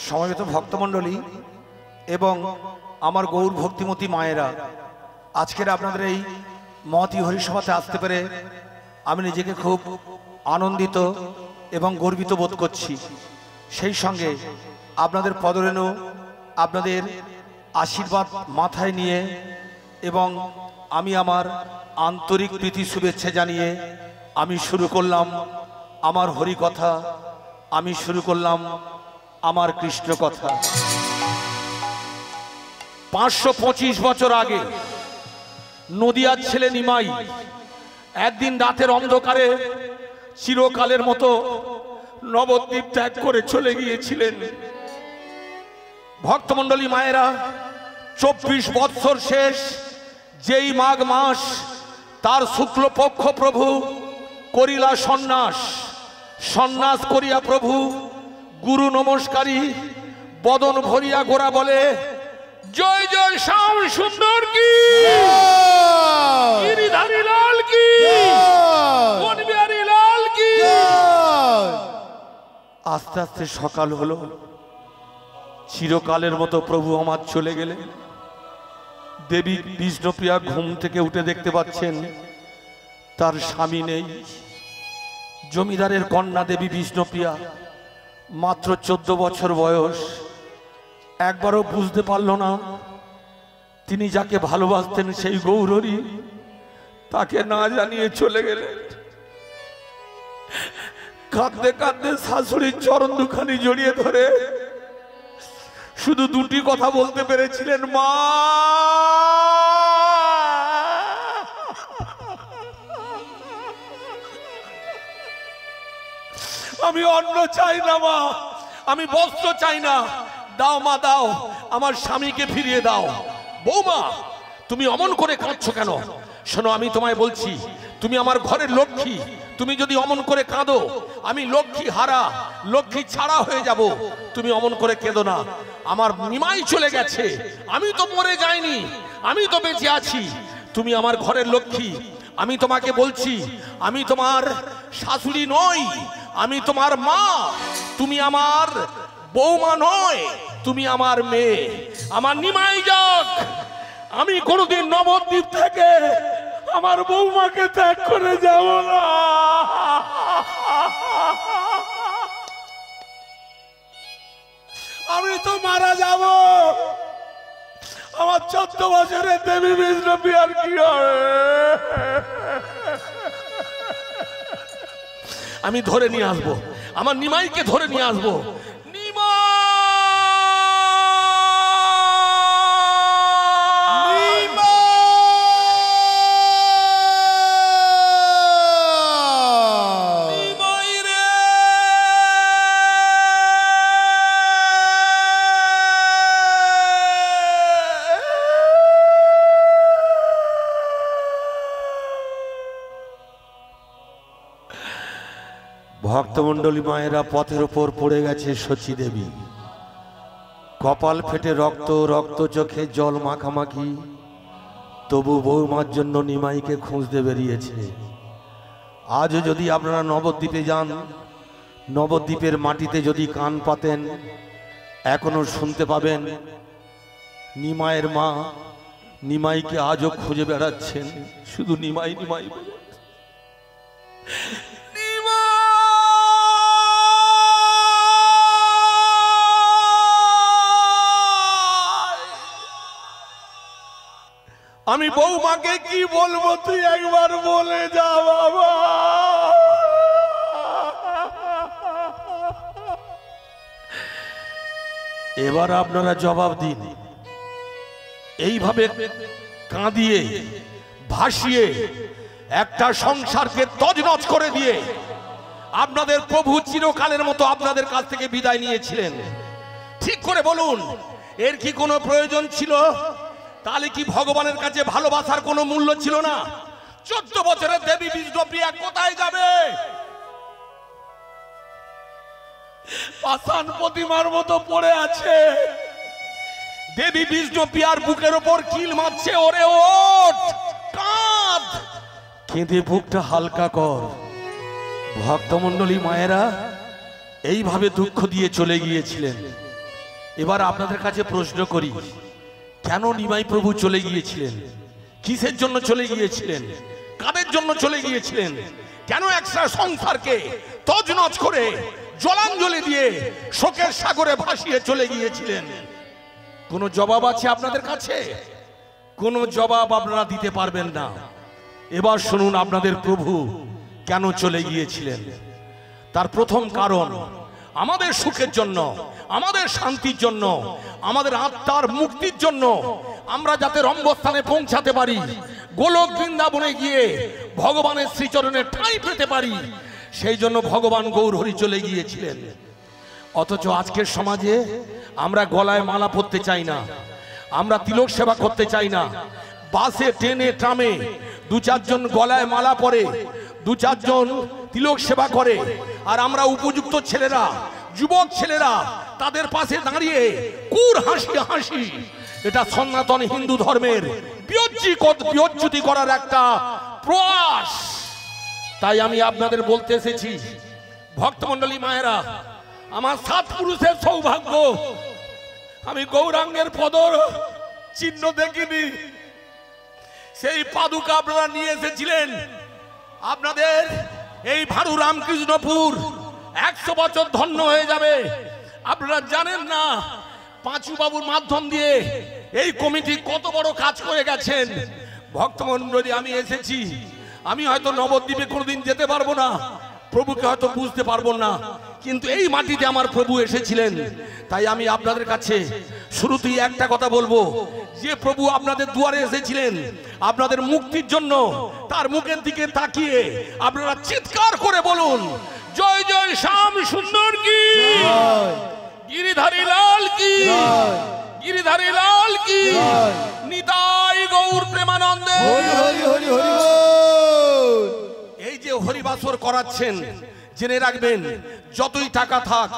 সমবেত ভক্তমণ্ডলী এবং আমার গৌর ভক্তিমতী মায়েরা, আজকের আপনাদের এই মহতী হরিসভাতে আসতে পেরে আমি নিজেকে খুব আনন্দিত এবং গর্বিত বোধ করছি। সেই সঙ্গে আপনাদের পদরেণু, আপনাদের আশীর্বাদ মাথায় নিয়ে এবং আমি আমার আন্তরিক প্রীতি শুভেচ্ছা জানিয়ে আমি শুরু করলাম আমার হরি কথা, আমি শুরু করলাম আমার কৃষ্ণ কথা। 525 বছর আগে নদিয়ার ছেলে নিমাই একদিন রাতের অন্ধকারে চিরকালের মতো নবদ্বীপ ত্যাগ করে চলে গিয়েছিলেন। ভক্তমণ্ডলী মায়েরা, 24 বৎসর শেষ যেই মাঘ মাস, তার শুক্লপক্ষ প্রভু করিলা সন্ন্যাস। সন্ন্যাস করিয়া প্রভু গুরু নমস্কারী বদন ভরিয়া গোরা বলে, জয় জয় শ্যাম সুন্দর কি, গিরিধারী লাল কি, বনবিহারী লাল কি। আস্তে আস্তে সকাল হলো, চিরকালের মতো প্রভু আমার চলে গেলেন। দেবী বিষ্ণুপ্রিয়া ঘুম থেকে উঠে দেখতে পাচ্ছেন তার স্বামী নেই। জমিদারের কন্যা দেবী বিষ্ণুপ্রিয়া, মাত্র 14 বছর বয়স। একবারও বুঝতে পারল না তিনি যাকে ভালোবাসতেন সেই গৌরহরি তাকে না জানিয়ে চলে গেলেন। কাঁদতে কাঁদতে শাশুড়ির চরণ দুখানি জড়িয়ে ধরে শুধু দুটি কথা বলতে পেরেছিলেন, মা আমি অন্ন চাই না, মা আমি বস্ত্র চাই না, দাও মা দাও, আমার স্বামীকে ফিরিয়ে দাও। বৌমা, তুমি অমন করে কাঁদছো কেন? শোনো, আমি তোমায় বলছি, তুমি আমার ঘরের লক্ষ্মী। তুমি যদি অমন করে কাঁদো, আমি লক্ষ্মী হারা, লক্ষ্মী ছাড়া হয়ে যাব। তুমি অমন করে কেঁদো না। আমার নিমাই চলে গেছে, আমি তো মরে যাইনি, আমি তো বেঁচে আছি। তুমি আমার ঘরের লক্ষ্মী। আমি তোমাকে বলছি, আমি তোমার শাশুড়ি নই, আমি তোমার মা। তুমি আমার বৌমা নয়, তুমি আমার মেয়ে। আমার নিমাই যাক, আমি কোনোদিন নবদ্বীপ থেকে আমার বৌমাকে ত্যাগ করে যাব না। আমি তো মারা যাব। আমার 14 বছরের দেবী বিষ্ণুপ্রিয়ার কি হবে? আমি ধরে নিয়ে আসবো, আমার নিমাইকে ধরে নিয়ে আসবো। ভক্তমণ্ডলী মায়েরা, পথের উপর পড়ে গেছে সচী দেবী। কপাল ফেটে রক্ত, রক্ত চোখে জল মাখামাখি। তবু বৌমার জন্য নিমাইকে খুঁজতে বেরিয়েছে। আজও যদি আপনারা নবদ্বীপে যান, নবদ্বীপের মাটিতে যদি কান পাতেন, এখনো শুনতে পাবেন নিমাইয়ের মা নিমাইকে আজও খুঁজে বেড়াচ্ছেন, শুধু নিমাই নিমাই বলে। আমি বৌমাকে কি বলবো, তুই একবার বলে যা বাবা। এবার আপনারা জবাব দিন। এইভাবে কাঁদিয়ে ভাসিয়ে একটা সংসারকে তছনছ করে দিয়ে আপনাদের প্রভু চিরকালের মতো আপনাদের কাছ থেকে বিদায় নিয়েছিলেন। ঠিক করে বলুন, এর কি কোনো প্রয়োজন ছিল? তাহলে কি ভগবানের কাছে ভালোবাসার কোনো মূল্য ছিল না? 14 বছরের দেবী বিষ্ণুপ্রিয়া কোথায় যাবে? পাষাণ প্রতিমার মতো পড়ে আছে। দেবী বিষ্ণুপ্রিয়ার বুকের ওপর কিল মারছে, ওরে ওঠ, কাঁদ, কেঁদে বুকটা হালকা কর। ভক্তমণ্ডলী মায়েরা এইভাবে দুঃখ দিয়ে চলে গিয়েছিলেন। এবার আপনাদের কাছে প্রশ্ন করি, কেন নিমাই প্রভু চলে গিয়েছিলেন? কিসের জন্য চলে গিয়েছিলেন? কাদের জন্য চলে গিয়েছিলেন? কেন একটা সংসারকে তছনছ করে জলাঞ্জলি দিয়ে শোকের সাগরে ভাসিয়ে চলে গিয়েছিলেন? কোনো জবাব আছে আপনাদের কাছে? কোনো জবাব আপনারা দিতে পারবেন না। এবার শুনুন আপনাদের প্রভু কেন চলে গিয়েছিলেন। তার প্রথম কারণ আমাদের সুখের জন্য, আমাদের শান্তির জন্য, আমাদের আত্মার মুক্তির জন্য, আমরা যাতে রম্ভস্থানে পৌঁছাতে পারি, গোলক বৃন্দাবনে গিয়ে ভগবানের শ্রীচরণে ঠাঁই পেতে পারি, সেই জন্য ভগবান গৌরহরি চলে গিয়েছিলেন। অথচ আজকের সমাজে আমরা গলায় মালা পরতে চাই না, আমরা তিলক সেবা করতে চাই না। বাসে, ট্রেনে, ট্রামে দু চারজন গলায় মালা পরে, দু চারজন তিলক সেবা করে, আর আমরা উপযুক্ত ছেলেরা, যুবক ছেলেরা তাদের পাশে দাঁড়িয়ে কুর হাসি হাসি। এটা সনাতন হিন্দু ধর্মের বিচ্যুতি করার একটা প্রয়াস। তাই আমি আপনাদের বলতে এসেছি, ভক্তমণ্ডলী মায়েরা, আমার 7 পুরুষের সৌভাগ্য আমি গৌরাঙ্গের পদর চিহ্ন দেখিনি। সেই পাদুকা আপনারা নিয়ে এসেছিলেন। আপনাদের এই ভারু রামকৃষ্ণপুর 100 বছর ধন্য হয়ে যাবে। আপনারা জানেন না পাঁচু বাবুর মাধ্যম দিয়ে এই কমিটি কত বড় কাজ করে গেছেন। ভক্তমণ্ডলী, আমি এসেছি, আমি হয়তো নবদ্বীপে কোনোদিন যেতে পারবো না, প্রভুকে হয়তো বুঝতে পারবো না, কিন্তু এই মাটিতে আমার প্রভু এসেছিলেন। তাই আমি আপনাদের কাছে শুরুতেই একটা কথা বলবো, যে প্রভু আপনাদের দুয়ারে এসেছিলেন আপনাদের মুক্তির জন্য, তার মুখের দিকে তাকিয়ে আপনারা চিৎকার করে বলুন, জয় জয় শ্যাম সুন্দর কি, গিরিধারী লাল কি, গিরিধারী লাল কি, নিতাই গৌর প্রেমানন্দে। এই যে হরিবাসর করাচ্ছেন, জেনে রাখবেন, যতই টাকা থাক,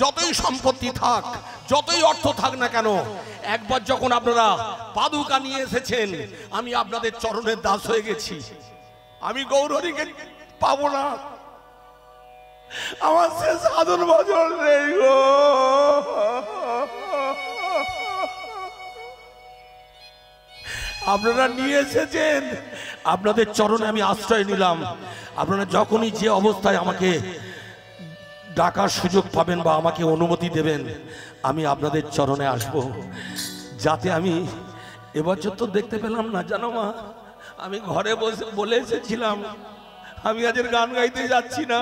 যতই সম্পত্তি থাক, যতই অর্থ থাক না কেন, একবার যখন আপনারা পাদুকা নিয়ে এসেছেন, আমি আপনাদের চরণের দাস হয়ে গেছি। আমি গৌরহরিকে পাবো না, আমার সে সাধন ভজন নেই গো। আপনারা নিয়ে এসেছেন, আপনাদের চরণে আমি আশ্রয় নিলাম। আপনারা যখনই যে অবস্থায় আমাকে ডাকার সুযোগ পাবেন বা আমাকে অনুমতি দেবেন, আমি আপনাদের চরণে আসব। যাতে আমি এবছর তো দেখতে পেলাম না, জানো মা, আমি ঘরে বসে বলে এসেছিলাম আমি আজের গান গাইতে যাচ্ছি না,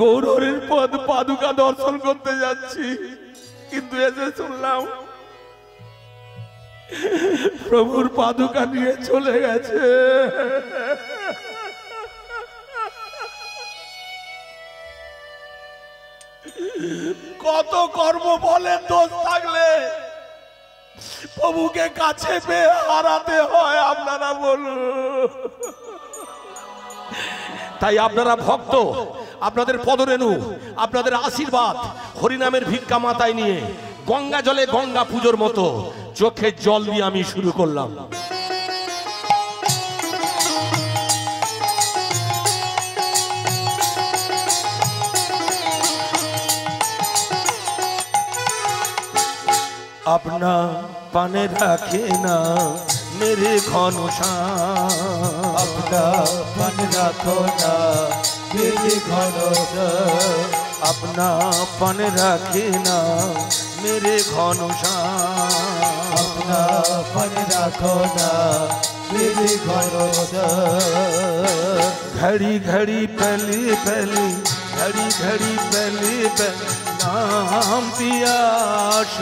গৌরহরির পাদুকা দর্শন করতে যাচ্ছি। কিন্তু এসে শুনলাম প্রভুর পাদুকা নিয়ে চলে গেছে। কত কর্ম বলে দোষ থাকলে প্রভুকে কাছে পেয়ে হারাতে হয়, আপনারা বলুন। তাই আপনারা ভক্ত, আপনাদের পদরেণু, আপনাদের আশীর্বাদ হরিনামের ভিক্ষা মাথায় নিয়ে গঙ্গা জলে গঙ্গা পুজোর মতো চোখের জল দিয়ে আমি শুরু করলাম। अपना पाने रखे ना मेरे घनश्याम, अपना पन रखो ना मेरे घनश्याम, अपना पन रखे ना मेरे घनश्याम, अपना पन रखो ना मेरे घनश्याम। घड़ी घड़ी पहली पहली, घड़ी घड़ी पहली पहली नाम पियास,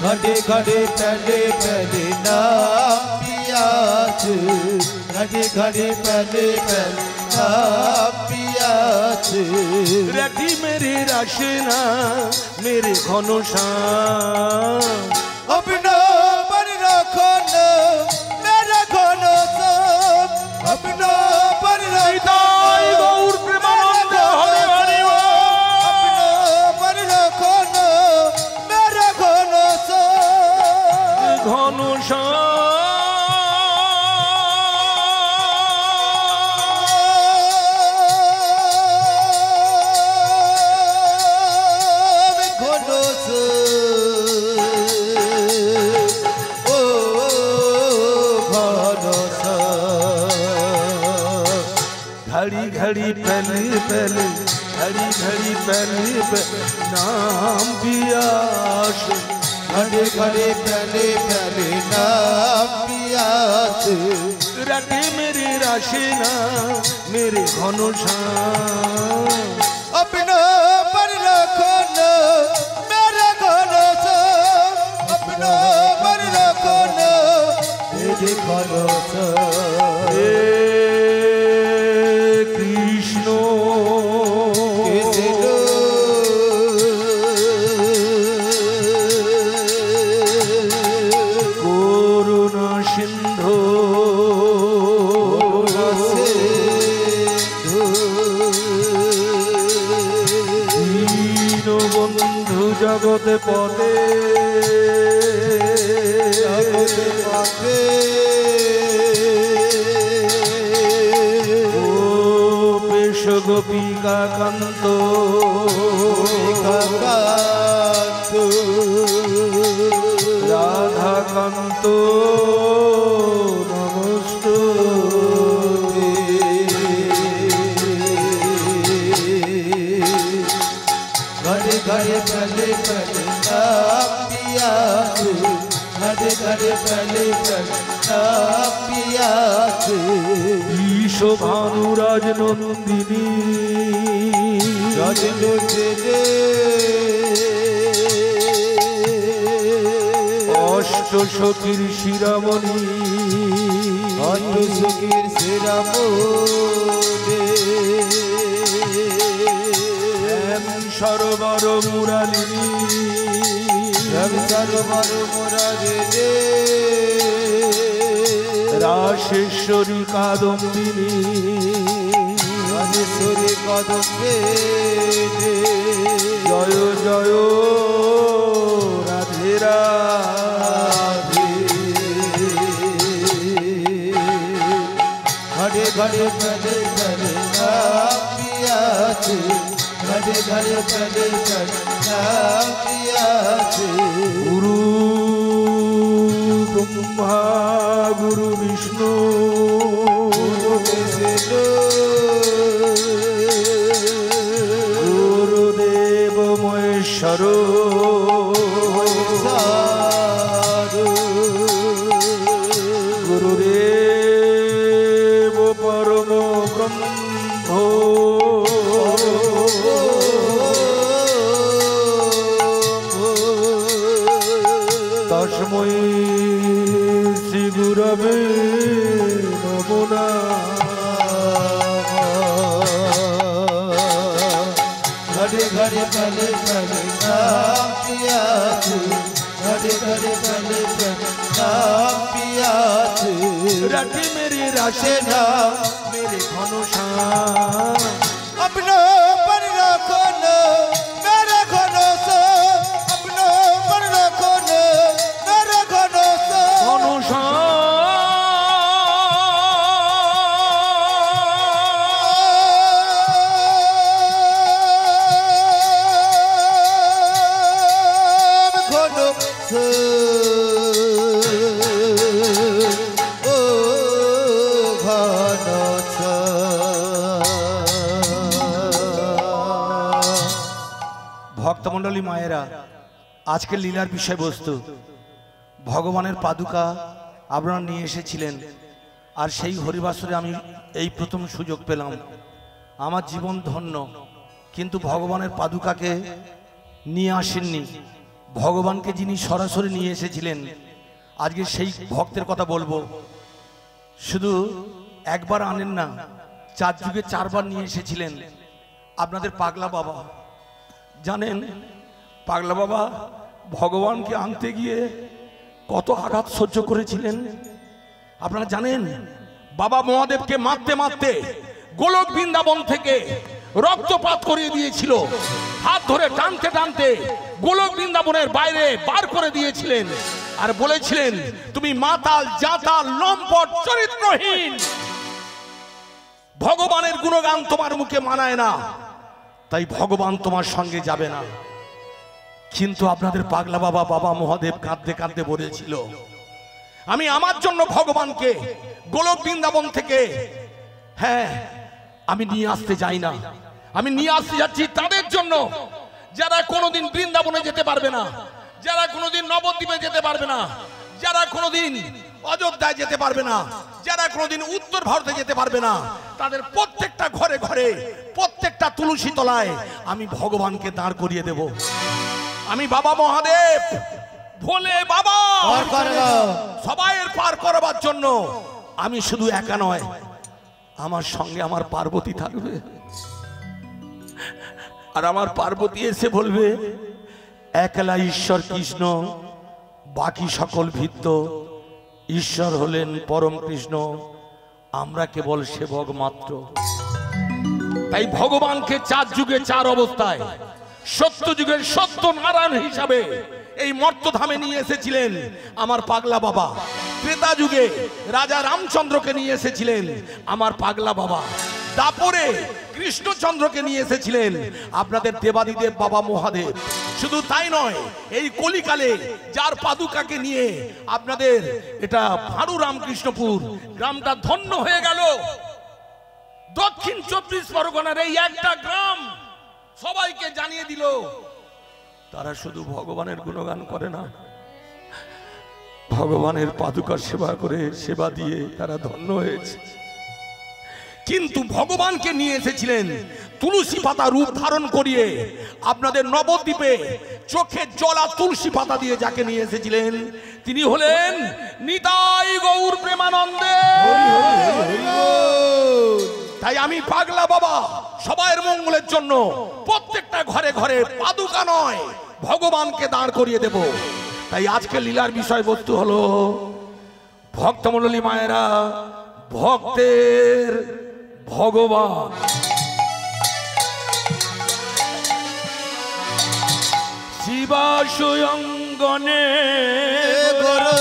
घड़े घड़े पहले पहले नाम पियास, घड़े घड़े पहले पहले नाम पियास। रखी मेरी राशना मेरे घनश्याम, अपना पर रखो ना मेरा घनश्याम, अपना पर रखो गौर प्रेमानंद हरे हरि अपना पर रखो ना मेरा घनश्याम, घनश्याम। ও ঘন घड़ी घड़ी पहले पहले घड़ी घड़ी पहले नाम पियास घड़े घड़े पहले पहले नाम पियास रटे मेरे राशिना मेरे घन श्याम अपना पर रखो न मेरा घन श्याम अपना पर रखो न मेरे घन श्याम कृष्ण करुणा सिंधु दीन बंधु जगते पदे जगते पदे गोपिका कांत राधा कांत नमस्तु घड़े घड़े पहले पहले नाम पियास घड़े घड़े पहले पहले नाम पियास विश्व भानुराज नंदिनी अष्ट सखीर शिरामणि अष्ट सखीर शिरामणि सरोवर मुरालिनी सरोवर मुरालिनी राशेश्वरी कादम्बिनी राशेश्वरी कादम्बिनी जय जय राधे राधे घड़े घड़े पहले पहले नाम पियास घड़े घड़े पहले पहले नाम पियास गुरु ब्रह्मा गुरु विष्णु गुरुदेव महेश्वर गुरुदेव परम ब्रह्म तस्मै श्री गुरवे नमो नमः घड़े घड़े पहले पहले नाम पियास घड़े घड़े पहले पहले नाम पियास रटे मेरे राशेना मेरे घन श्याम अपना पर रखो न मेरा घन श्याम अपना पर रखो न मेरा घन श्याम ভক্তমণ্ডলী মায়েরা, আজকের লীলার বিষয়বস্তু ভগবানের পাদুকা আপনারা নিয়ে এসেছিলেন, আর সেই হরিবাসরে আমি এই প্রথম সুযোগ পেলাম। আমার জীবন ধন্য। কিন্তু ভগবানের পাদুকাকে নিয়ে আসেননি, ভগবানকে যিনি সরাসরি নিয়ে এসেছিলেন, আজকে সেই ভক্তের কথা বলবো। শুধু একবার আনেন না, 4 যুগে 4 বার নিয়ে এসেছিলেন। আপনাদের পাগলা বাবা জানেন, পাগলা বাবা ভগবানকে আনতে গিয়ে কত আঘাত সহ্য করেছিলেন আপনারা জানেন। বাবা মহাদেবকে মারতে মারতে গোলক বৃন্দাবন থেকে রক্তপাত করিয়ে দিয়েছিল, হাত ধরে টানতে টানতে গোলক বৃন্দাবনের বাইরে বার করে দিয়েছিলেন, আর বলেছিলেন তুমি মাতাল জাতাল লম্পট চরিত্রহীন, ভগবানের গুণগান তোমার মুখে মানায় না, তাই ভগবান তোমার সঙ্গে যাবে না। কিন্তু আপনাদের পাগলা বাবা বাবা মহাদেব কাঁদতে কাঁদতে বলেছিল, আমি আমার জন্য ভগবানকে গোলক বৃন্দাবন থেকে হ্যাঁ আমি নিয়ে আসতে যাই না, আমি নিয়ে আসতে যাচ্ছি তাদের জন্য যারা কোনোদিন বৃন্দাবনে যেতে পারবে না, যারা কোনোদিন নবদ্বীপে যেতে পারবে না, যারা কোনোদিন অযোধ্যায় যেতে পারবে না, যারা কোনোদিন উত্তর ভারতে যেতে পারবে না, তাদের প্রত্যেকটা ঘরে ঘরে প্রত্যেকটা তুলসী তলায় আমি ভগবানকে দাঁড় করিয়ে দেব। আমি বাবা মহাদেব ভোলে বাবা সবাইয়ের পার করবার জন্য আমি শুধু একা নয়, আমার সঙ্গে আমার পার্বতী থাকবে। আর আমার পার্বতী এসে বলবে, একলা ঈশ্বর কৃষ্ণ, বাকি সকল ভিত্ত। ঈশ্বর হলেন পরম কৃষ্ণ, আমরা কেবল সেবক মাত্র। তাই ভগবানকে চার যুগে চার অবস্থায় সত্য যুগের সত্য নারায়ণ হিসাবে এই মর্তধামে নিয়ে এসেছিলেন আমার পাগলা বাবা। ত্রেতা যুগে রাজা রামচন্দ্রকে নিয়ে এসেছিলেন আমার পাগলা বাবা। দাপরে কৃষ্ণচন্দ্রকে নিয়ে এসেছিলেন আপনাদের দেবাদিদেব বাবা মহাদেব। শুধু তাই নয়, এই কলিকালে যার পাদুকাকে নিয়ে আপনাদের এটা ভাড়ু রামকৃষ্ণপুর গ্রামটা ধন্য হয়ে গেল। দক্ষিণ 24 পরগনার এই একটা গ্রাম সবাইকে জানিয়ে দিল, তারা শুধু ভগবানের গুণগান করে না, ভগবানের পাদুকার সেবা করে সেবা দিয়ে তারা ধন্য হয়েছে। কিন্তু ভগবানকে নিয়ে এসেছিলেন তুলসী পাতা রূপ ধারণ করিয়ে আপনাদের নবদ্বীপে চোখে জলা তুলসী পাতা দিয়ে যাকে নিয়ে এসেছিলেন তিনি হলেন নিতাই গৌর প্রেমানন্দে। তাই আমি পাগলা বাবা সবাইয়ের মঙ্গলের জন্য প্রত্যেকটা ঘরে ঘরে পাদুকা নয় ভগবানকে দাঁড় করিয়ে দেব। তাই আজকে লীলার বিষয়বস্তু হলো ভক্তমণ্ডলী মায়েরা, ভক্তের ভগবান। শিবাশয়ঙ্গনে গোরা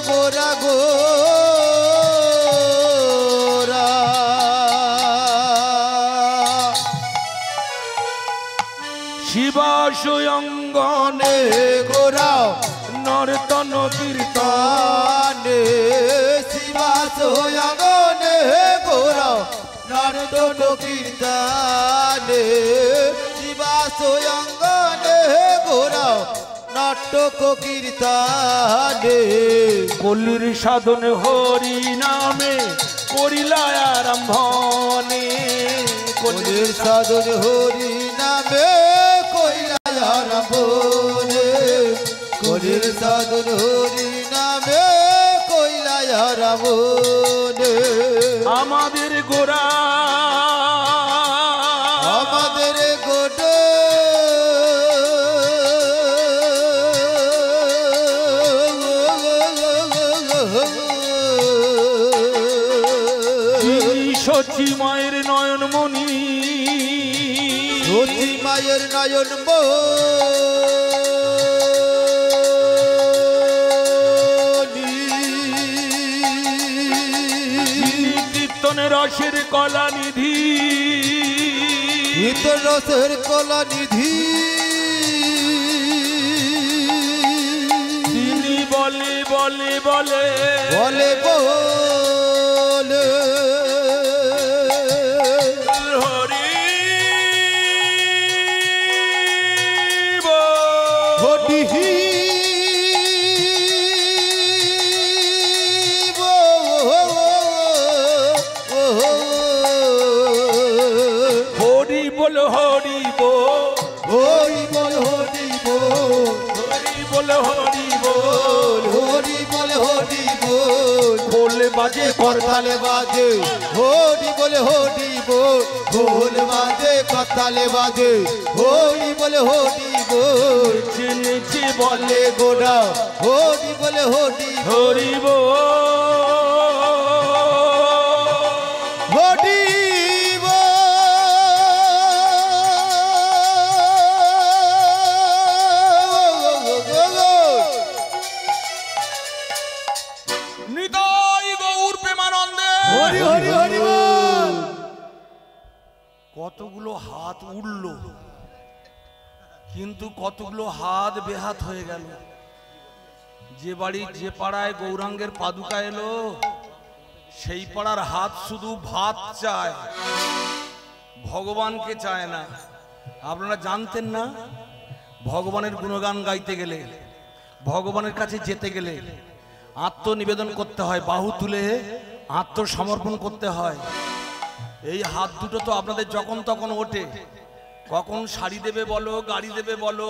গোরা গোরা শিবাশয়ঙ্গনে গোরা নর্তন কীর্তনে শিবাশয়ঙ্গনে গোরা নর্তন কীর্তনে শিবাশয়ঙ্গনে গোরা নাটক কীর্তনে কলির সাধন হরি নামে করিলা আরম্ভনে। কলির সাধন হরি নামে কইলা আরম্ভনে কলির সাধন হরি নামে কইলা আরম্ভনে আমাদের গোরা আমাদের গোটে সচি মায়ের নয়নমণি, সচি মায়ের নয়ন কীর্তনের রসের কলা নিধি, কীর্তন রসের কলা নিধি তিনি বলে বলে বলে বলে বলে হরি হরিহি হরি বল হরি বল, হরি বল হরি বল হরি বল হরি বল, হরি বল হরি বল খোল বাজে করতালে বাজে হরি বলে হরি বল ঢোল বাজে করতালে বাজে হরি বলে হরি বল চিনেছি বলে গোড়া হরি বলে হরি হরি বল হরি নিতাই গৌর প্রেমানন্দে। হরি হরি হরি বল কতগুলো হাত উঠল, কিন্তু কিন্তু কতগুলো হাত বেহাত হয়ে গেল। যে বাড়ি যে পাড়ায় গৌরাঙ্গের পাদুকা এলো সেই পাড়ার হাত শুধু ভাত চায়, ভগবানকে চায় না। আপনারা জানতেন না? ভগবানের গুণগান গাইতে গেলে, ভগবানের কাছে যেতে গেলে আত্মনিবেদন করতে হয়, বাহু তুলে আত্মসমর্পণ করতে হয়। এই হাত দুটো তো আপনাদের যখন তখন ওঠে, কখন শাড়ি দেবে বলো, গাড়ি দেবে বলো,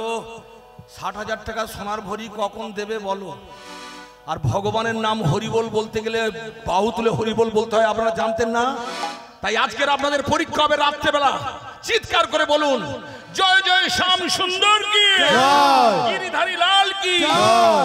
60,000 টাকা সোনার ভরি কখন দেবে বলো। আর ভগবানের নাম হরিবোল বলতে গেলে বাহু তুলে হরিবোল বলতে হয়, আপনারা জানতেন না? তাই আজকের আপনাদের পরীক্ষা হবে রাত্রেবেলা, চিৎকার করে বলুন জয় জয় শ্যাম সুন্দর কি, গিরিধারী লাল কি।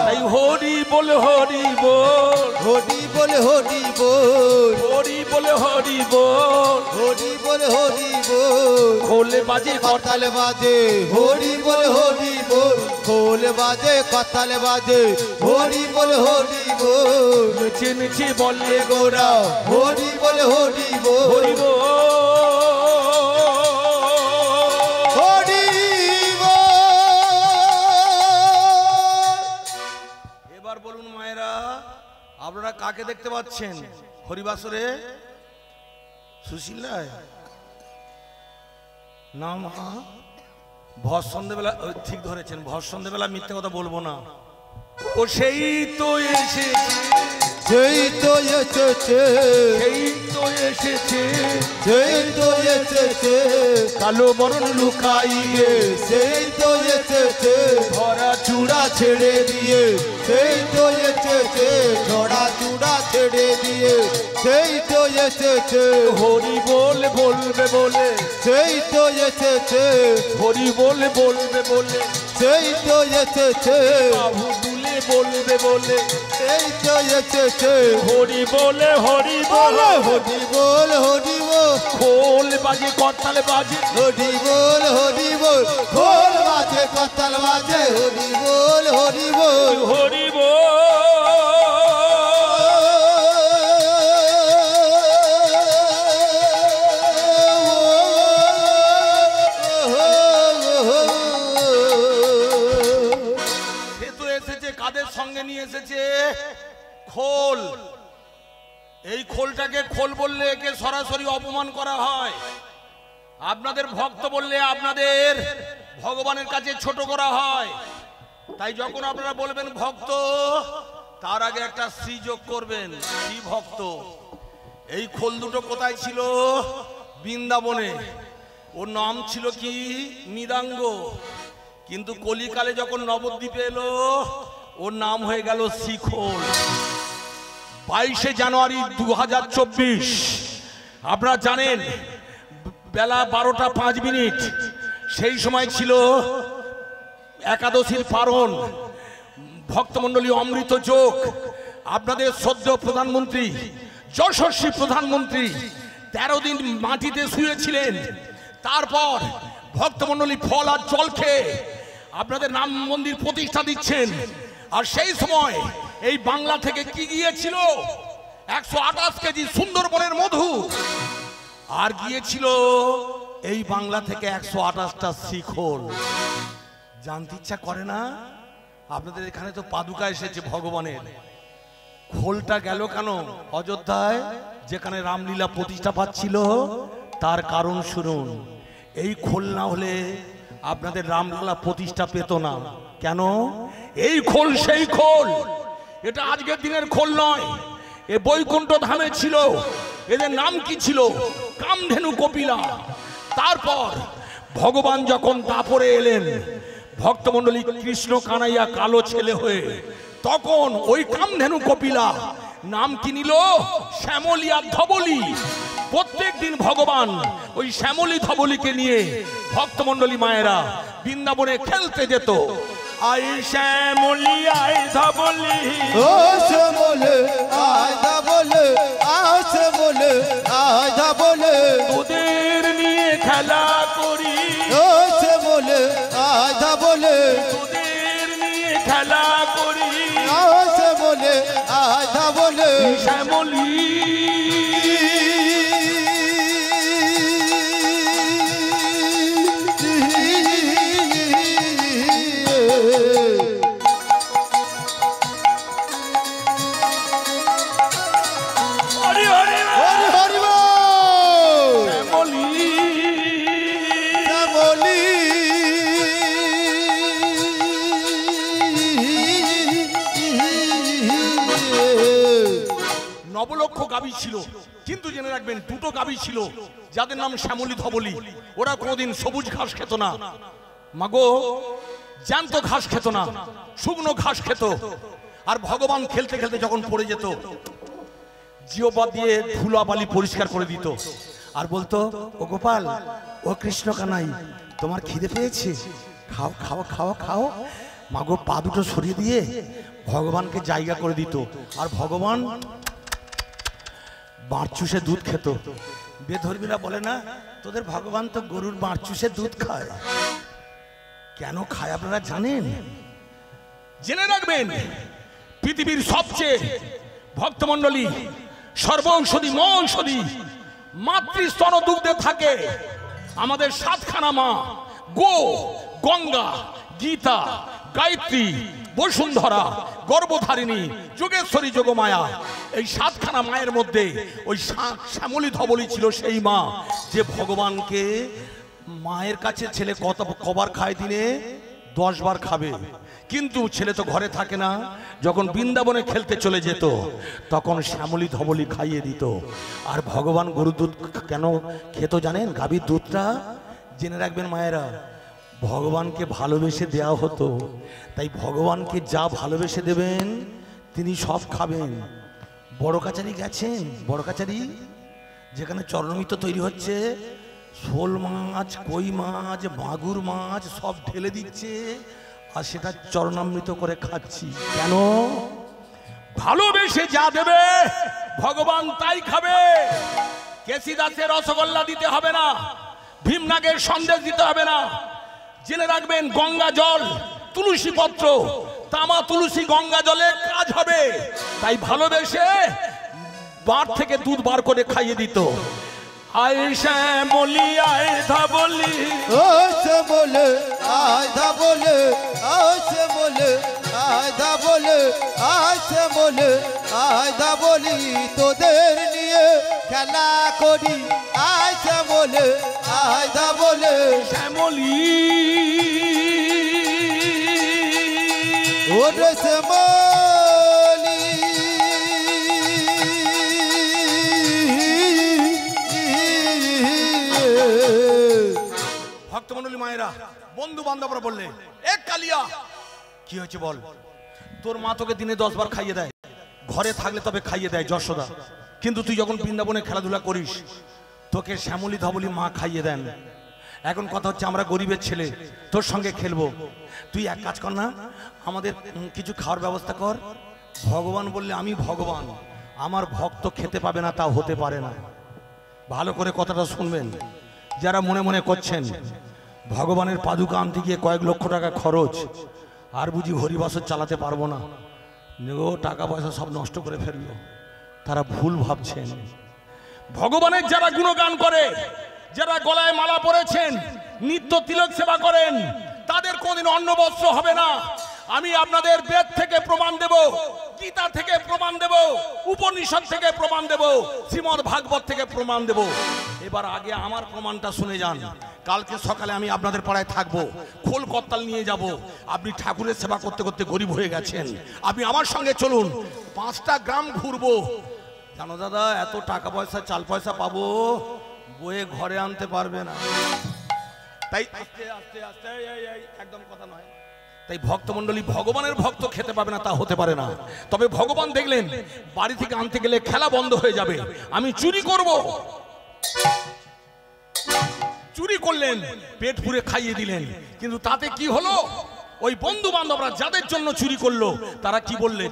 তাই হরি বলে হরি বল, হরি বলে হরি বল, হরি বলে হরি বল, হরি বলে হরি বল, খোলে বাজে করতালে বাজে, হরি বলে হরি বল, খোল বাজে করতালে বাজে, হরি বলে হরি বল, নেচে নেচে বলে গোরা হরি বলে হরি বল, হরি বল। হরি বল। এবার বলুন মায়েরা, আপনারা কাকে দেখতে পাচ্ছেন হরিবাসরে? সুশীলায় না মা, ভর সন্ধ্যেবেলা ঠিক ধরেছেন, ভর সন্ধ্যেবেলা মিথ্যে কথা বলবো না। ও সেই তো এসেছে, সেই তো এসেছে, সেই তো এসেছে, সেই তো এসেছে, কালো বরণ লুকাইয়ে, সেই তো এসেছে, ভরা চূড়া ছেড়ে দিয়ে, সেই তো এসেছে, ছড়া চূড়া ছেড়ে দিয়ে, সেই তো এসেছে, হরি বল বলবে বলে, সেই তো এসেছে, হরি বল বলবে বলে, সেই তো এসেছে, বাহু তুলে বলবে বলে, সেই তো এসেছে, হরি বলে হরি বল বল, হরি বল হরি বল, খোল বাজে করতালে বাজে, হরি বল হরি বল, খোল বাজে করতাল বাজে, হরি বল হরি বল, হরি বল। সে তো এসেছে, কাদের সঙ্গে নিয়ে এসেছে? খোল। এই খোলটাকে খোল বললে একে সরাসরি অপমান করা হয়। আপনাদের ভক্ত বললে আপনাদের ভগবানের কাছে ছোট করা হয়। তাই যখন আপনারা বলবেন ভক্ত, তার আগে একটা শ্রী যোগ করবেন, শ্রী ভক্ত। এই খোল দুটো কোথায় ছিল? বৃন্দাবনে। ওর নাম ছিল কি? মৃদাঙ্গ। কিন্তু কলিকালে যখন নবদ্বীপে এলো ওর নাম হয়ে গেল শিখোল। 22শে জানুয়ারি 2024 আপনারা জানেন বেলা 12টা 5 মিনিট, সেই সময় ছিল একাদশীর পারণ, ভক্তমণ্ডলী অমৃত যোগ। আপনাদের শ্রদ্ধেয় প্রধানমন্ত্রী, যশস্বী প্রধানমন্ত্রী 13 দিন মাটিতে শুয়েছিলেন। তারপর ভক্তমণ্ডলী ফল আর জল খেয়ে আপনাদের নাম মন্দির প্রতিষ্ঠা দিচ্ছেন। আর সেই সময় এই বাংলা থেকে কি গিয়েছিল? 128 কেজি সুন্দরবনের মধু। আর গিয়েছিল এই বাংলা থেকে 128টা শিখোল। জানতে ইচ্ছা করে না? আপনাদের এখানে তো পাদুকা এসেছে ভগবানের। খোলটা গেল কেন অযোধ্যায়, যেখানে রামলীলা প্রতিষ্ঠা পাচ্ছিল? তার কারণ শুনুন। এই খোল না হলে আপনাদের রামলীলা প্রতিষ্ঠা পেত না। কেন? এই খোল সেই খোল। এটা আজকের দিনের খোল নয়। এ বৈকুণ্ঠ ধামে ছিল। এদের নাম কি ছিল? কামধেনু কপিলা। তারপর ভগবান যখন দাপরে এলেন, ভক্তমণ্ডলী কৃষ্ণ কানাইয়া কালো ছেলে হয়ে, তখন ওই কামধেনু কপিলা নাম কি নিল? শ্যামলী আর ধবলী। প্রত্যেক দিন ভগবান ওই শ্যামলী ধবলীকে নিয়ে ভক্তমণ্ডলী মায়েরা বৃন্দাবনে খেলতে যেত। আই শ্যামলী আই ধবলী, ও শ্যামলে আয় ধবলে, আসে বলে আয় ধবলে, তোদের নিয়ে খেলা করি। ও শ্যামলে আয় ধবলে, তোদের নিয়ে খেলা করি। আসে বলে আয় ধবলে, শ্যামলী হরি হরি হরি হরি বল। শ্যামলী শ্যামলী নবলক্ষ গাভী ছিল, কিন্তু জেনে রাখবেন দুটো গাভী ছিল যাদের নাম শ্যামলী ধবলী। ওরা কোনোদিন সবুজ ঘাস খেত না, মাগো জ্যান্ত ঘাস খেত না, শুকনো ঘাস খেত। আর ভগবান খেলতে খেলতে যখন পড়ে যেত, জিওপা দিয়ে ধুলাবালি পরিষ্কার করে দিত আর বলতো, ও গোপাল, ও কৃষ্ণ কানাই, তোমার খিদে পেয়েছে, খাও খাও খাও খাও। মাগো পা দুটো সরিয়ে দিয়ে ভগবানকে জায়গা করে দিত। আর ভগবান বাঁড় চুষে দুধ খেত। বেধর্মীরা বলে না, তোদের ভগবান তো গরুর বাঁড় চুষে দুধ খায়। কেন খায় আপনারা জানেন? জেনে রাখবেন, পৃথিবীর সবচেয়ে ভক্তমণ্ডলী সর্বংশদী মৌষধি মাতৃস্তন দুগ্ধে থাকে আমাদের সাতখানা মা, গো, গঙ্গা, গীতা, গায়ত্রী, বসুন্ধরা, গর্ভধারিণী, যোগেশ্বরী, যোগমায়া। এই সাতখানা মায়ের মধ্যে ওই শ্যামলী ধবলী ছিল সেই মা যে ভগবানকে, মায়ের কাছে ছেলে কবার খায় দিনে 10 বার খাবে, কিন্তু ছেলে তো ঘরে থাকে না। যখন বৃন্দাবনে খেলতে চলে যেত তখন শ্যামলী ধবলী খাইয়ে দিত। আর ভগবান গরুর দুধ কেন খেত জানেন? গাভীর দুধটা জেনে রাখবেন মায়েরা, ভগবানকে ভালোবেসে দেয়া হতো। তাই ভগবানকে যা ভালোবেসে দেবেন তিনি সব খাবেন। বড় কাছারি গেছেন? বড় কাছারি যেখানে চরণমিত্র তৈরি হচ্ছে, শোল মাছ, কই মাছ, মাগুর মাছ সব ঢেলে দিচ্ছে আর সেটা চরণামৃত করে খাচ্ছি। কেন? ভালোবেসে যা দেবে ভগবান তাই খাবে। কেসি দাসের রসগোল্লা দিতে হবে না, ভীমনাগের সন্দেশ দিতে হবে না। জেনে রাখবেন, গঙ্গা জল, তুলসী পত্র, তামা তুলসী গঙ্গা জলে কাজ হবে। তাই ভালোবেসে বাঁড় থেকে দুধ বার করে খাইয়ে দিত। আয় শ্যামলী আয় ধবলী, ও শ্যামলী আয় ধবলী, ও শ্যামলী আয় ধবলী, আয় শ্যামলী আয় ধবলী, তোদের নিয়ে খেলা করি, আয় শ্যামলী আয় ধবলী। শ্যামলী ওরে শ্যামলী ভক্তমণ্ডলী মায়েরা, বন্ধু বান্ধবরা বললে, এ কালিয়া কি হয়েছে বল? তোর মা তোকে দিনে 10 বার খাইয়ে দেয়, ঘরে থাকলে তবে খাইয়ে দেয় যশোদা, কিন্তু তুই যখন বৃন্দাবনে খেলাধুলা করিস তোকে শ্যামলী ধবলী মা খাইয়ে দেন। এখন কথা হচ্ছে, আমরা গরিবের ছেলে, তোর সঙ্গে খেলবো, তুই এক কাজ কর না, আমাদের কিছু খাওয়ার ব্যবস্থা কর। ভগবান বললে, আমি ভগবান, আমার ভক্ত খেতে পাবে না তা হতে পারে না। ভালো করে কথাটা শুনবেন যারা মনে মনে করছেন ভগবানের পাদুকা আনতে গিয়ে কয়েক লক্ষ টাকা খরচ, আর বুঝি হরিবাসর চালাতে পারবো না, ও টাকা পয়সা সব নষ্ট করে ফেললো, তারা ভুল ভাবছেন। ভগবানের যারা গুণগান করে, যারা গলায় মালা পরেছেন, নিত্য তিলক সেবা করেন, তাদের কোনদিন অন্ন বস্ত্র হবে না। আমি আপনাদের বেদ থেকে প্রমাণ দেব, গীতা থেকে প্রমাণ দেব, উপনিষদ থেকে প্রমাণ দেব, শ্রীমদ্ ভাগবত থেকে প্রমাণ দেব। এবার আগে আমার প্রমাণটা শুনে যান। কালকে সকালে আমি আপনাদের পাড়ায় থাকবো, খোল করতাল নিয়ে যাব। আপনি ঠাকুরের সেবা করতে করতে গরিব হয়ে গেছেন, আপনি আমার সঙ্গে চলুন, 5টা গ্রাম ঘুরবো। জানো দাদা, এত টাকা পয়সা চাল পয়সা পাবো, বয়ে ঘরে আনতে পারবে না। তাই আস্তে আস্তে আস্তে একদম কথা নয়। তাই ভক্তমণ্ডলী, ভগবানের ভক্ত খেতে পাবে না তা হতে পারে না। তবে ভগবান দেখলেন বাড়ি থেকে আনতে গেলে খেলা বন্ধ হয়ে যাবে, আমি চুরি করব। চুরি করলেন, পেট পুরে খাইয়ে দিলেন, কিন্তু তাতে কি হলো? ওই বন্ধু বান্ধবরা যাদের জন্য চুরি করলো তারা কি বললে?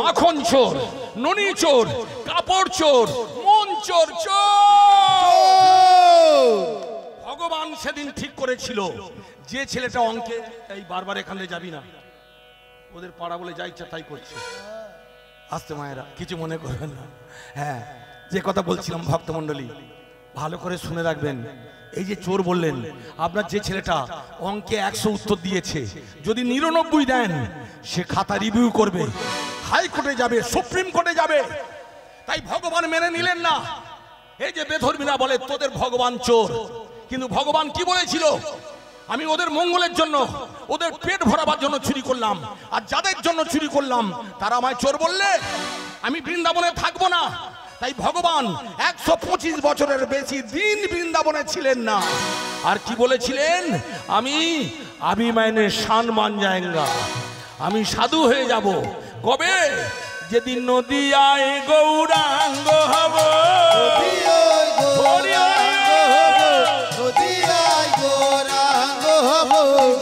মাখন চোর, ননি চোর, কাপড় চোর, মন চোর, ভগবান সেদিন ঠিক করেছিল যে ছেলেটা অঙ্কে, এই বারবার এখানে যাবি না, ওদের পাড়া বলে যা ইচ্ছা তাই করছে। আসতে মায়েরা, কিছু মনে করবেন না। হ্যাঁ, যে কথা বলছিলাম ভক্তমণ্ডলী, ভালো করে শুনে রাখবেন, এই যে চোর বললেন, আপনার যে ছেলেটা অঙ্কে 100 উত্তর দিয়েছে, যদি 99 দেন সে খাতা রিভিউ করবে, হাইকোর্টে যাবে, সুপ্রিম কোর্টে যাবে। তাই ভগবান মেনে নিলেন না। এই যে বেধর্মীরা বলে তোদের ভগবান চোর, কিন্তু ভগবান কি বলেছিল? আমি ওদের মঙ্গলের জন্য, ওদের পেট ভরাবার জন্য চুরি করলাম, আর যাদের জন্য চুরি করলাম তারা আমায় চোর বললে আমি বৃন্দাবনে থাকবো না। তাই ভগবান 125 বছরের বেশি দিন বৃন্দাবনে ছিলেন না। আর কি বলেছিলেন? আমি মাইনে শান মান যায়েঙ্গা, আমি সাধু হয়ে যাব। কবে? যেদিন নদিয়ায় গৌরাঙ্গ হব।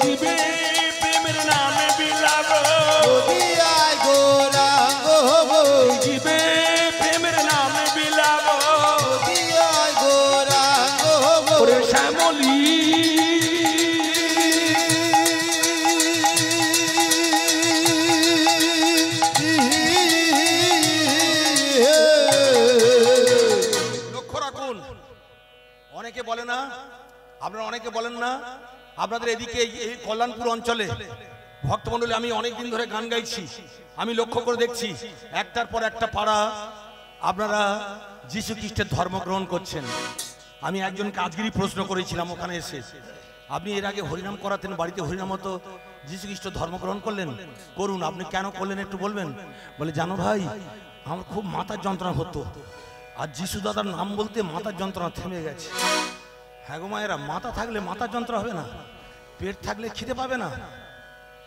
জীবে প্রেমের নামে বিলাব, জীবে প্রেমের নামে বিলাব, ওরে শ্যামলী অনেকে বলে না, আপনারা অনেকে বলেন না, আপনাদের এদিকে এই কল্যাণপুর অঞ্চলে ভক্তমণ্ডলী, আমি অনেক দিন ধরে গান গাইছি, আমি লক্ষ্য করে দেখছি একটার পর একটা পাড়া আপনারা যীশু খ্রিস্টের ধর্ম গ্রহণ করছেন। আমি একজনকে আজকেরই প্রশ্ন করেছিলাম ওখানে এসে, আপনি এর আগে হরিনাম করাতেন, বাড়িতে হরিনাম হতো, যীশু খ্রিস্ট ধর্ম গ্রহণ করলেন, করুন, আপনি কেন করলেন একটু বলবেন? বলে জানো ভাই, আমার খুব মাথার যন্ত্রণা হতো, আর যিশু দাদার নাম বলতে মাথার যন্ত্রণা থেমে গেছে। হ্যাঁ গো মায়েরা, মাথা থাকলে মাথার যন্ত্রণা হবে না, পেট থাকলে খিদে পাবে না,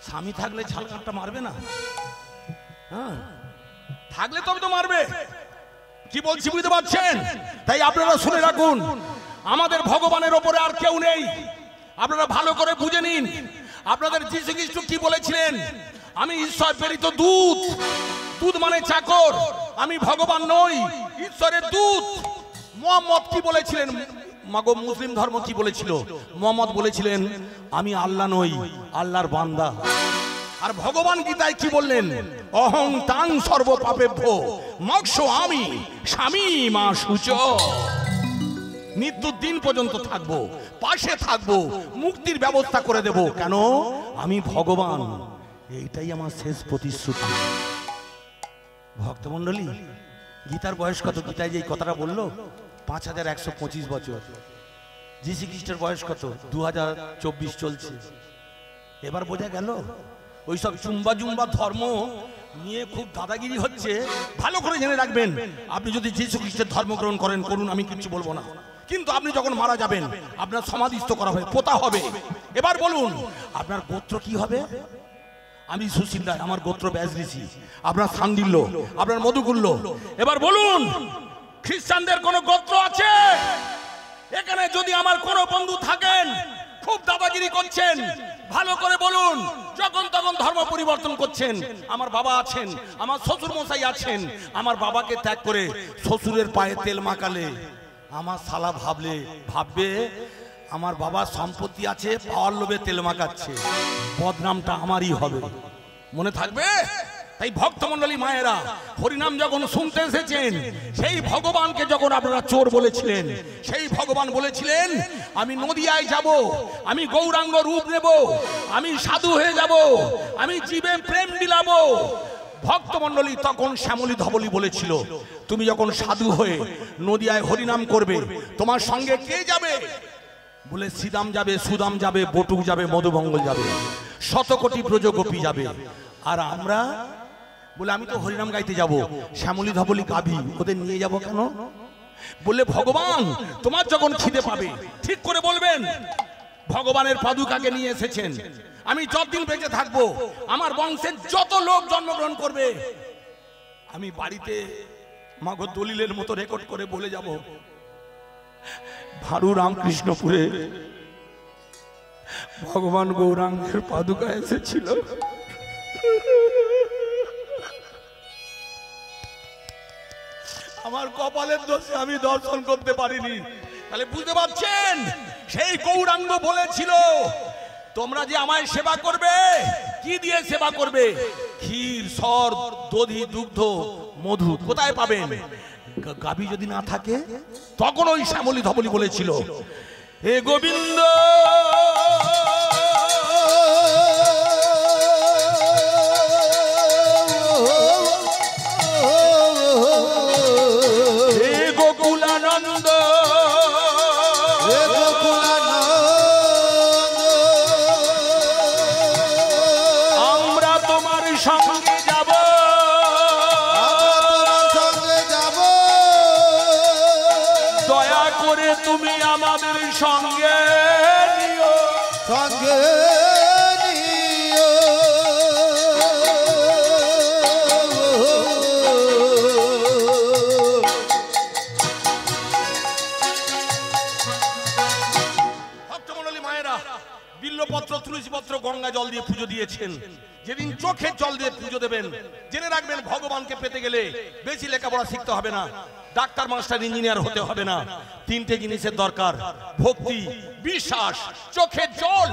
স্বামী থাকলে ঝালকাটটা মারবে না, হ্যাঁ থাকলে তবে তো মারবে। কি বলছি বুঝতে পারছেন? তাই আপনারা শুনে রাখুন, আমাদের ভগবানের ওপরে আর কেউ নেই। আপনারা ভালো করে বুঝে নিন, আপনাদের যীশু খ্রিস্ট কি বলেছিলেন? আমি ঈশ্বর প্রেরিত দূত। দূত মানে চাকর, আমি ভগবান নই, ঈশ্বরের দূত। মুহাম্মদ কি বলেছিলেন? মাগো মুসলিম ধর্ম কি বলেছিল? মুহাম্মদ বলেছিলেন আমি আল্লাহ নই, আল্লাহর বান্দা। আর ভগবান গীতায় কি বললেন? অহং তাং সর্ব পাপেভ্য মোক্ষ আমি স্বামী মা সূচ। মৃত্যুর দিন পর্যন্ত থাকবো, পাশে থাকবো, মুক্তির ব্যবস্থা করে দেব। কেন? আমি ভগবান, এইটাই আমার শেষ প্রতিশ্রুতি। ভক্তমণ্ডলী, গীতার বয়স কত? গীতায় যে কথাটা বললো 5125 বছর। যীশু খ্রিস্টের বয়স কত? 2024 চলছে। এবার বোঝা গেল ওইসব চুম্বা জুম্বা ধর্ম নিয়ে খুব দাদাগিরি হচ্ছে। ভালো করে জেনে রাখবেন, আপনি যদি যীশু খ্রিস্টের ধর্ম গ্রহণ করেন, করুন, আমি কিছু বলবো না, কিন্তু আপনি যখন মারা যাবেন আপনার সমাধিস্থ করা হবে, পোতা হবে। এবার বলুন আপনার গোত্র কি হবে? আমি সুশীল রায়, আমার গোত্র ব্যাস ঋষি, আপনার সান্দিল্য, আপনার মধুকুল্য। এবার বলুন খ্রিস্টানদের কোন গোত্র আছে এখানে? যদি আমার কোন বন্ধু থাকেন খুব দাদাগিরি করছেন, ভালো করে বলুন, যখন তখন ধর্ম পরিবর্তন করছেন। আমার বাবা আছেন, আমার শ্বশুর মশাই আছেন, আমার বাবাকে ত্যাগ করে শ্বশুরের পায়ে তেল মাখালে আমার শালা ভাববে আমার বাবার সম্পত্তি আছে, পাওয়ার লোভে তেল মাখাচ্ছে, বদনামটা আমারই হবে। মনে থাকবে? তাই ভক্তমণ্ডলী মায়েরা, হরিনাম যখন শুনতে এসেছেন, সেই ভগবানকে যখন আপনারা চোর বলেছিলেন, সেই ভগবান বলেছিলেন আমি নদিয়ায় যাব, আমি গৌরাঙ্গ রূপ নেব, আমি সাধু হয়ে যাব, আমি জীবে প্রেম বিলাবো। ভক্তমণ্ডলী তখন শ্যামলী ধবলী বলেছিল তুমি যখন সাধু হয়ে নদিয়ায় হরিনাম করবে, তোমার সঙ্গে কে যাবে? বলে শ্রীদাম যাবে, সুদাম যাবে, বটুক যাবে, মধুমঙ্গল যাবে, শতকোটি ব্রজগোপী যাবে। আর আমরা বলে আমি তো হরিনাম গাইতে যাব, শ্যামলী ধবলী গাভী, ওদের নিয়ে যাব কেন? বলে ভগবান তোমার যখন খিদে পাবে ঠিক করে বলবেন ভগবানের পাদুকাকে নিয়ে এসেছেন, আমি যতদিন বেঁচে থাকবো আমার বংশের যত লোক জন্মগ্রহণ করবে আমি বাড়িতে মাগো দলিলের মতো রেকর্ড করে বলে যাব ভারু রামকৃষ্ণপুরে ভগবান গৌরাঙ্গের পাদুকা এসেছিল। আমার কপালের দোষে আমি দর্শন করতে পারিনি। তাহলে বুঝতে পারছেন, সেই গৌরাঙ্গ বলেছিল তোমরা যে আমায় সেবা করবে, কি দিয়ে সেবা করবে? ক্ষীর, সর, দধি, দুগ্ধ, মধু কোথায় পাবেন? গাভী যদি না থাকে তখন ওই শ্যামলী ধবলী বলেছিল, হে গোবিন্দ হে গোকুলানন্দ আমরা তোমার সঙ্গে যাব, দয়া করে তুমি আমাদের সঙ্গে নিও, সঙ্গে নিও। ভক্তমণ্ডলী মায়েরা, বিল্লপত্র তুলসীপত্র গঙ্গা জল দিয়ে পুজো দিয়েছেন। যেদিন চোখের জল দিয়ে পুজো দেবেন, জেনে রাখবেন ভগবানকে পেতে গেলে বেশি লেখাপড়া শিখতে হবে না, ডাক্তার মাস্টার ইঞ্জিনিয়ার হতে হবে না। তিনটে জিনিসের দরকার, ভক্তি, বিশ্বাস, চোখের জল।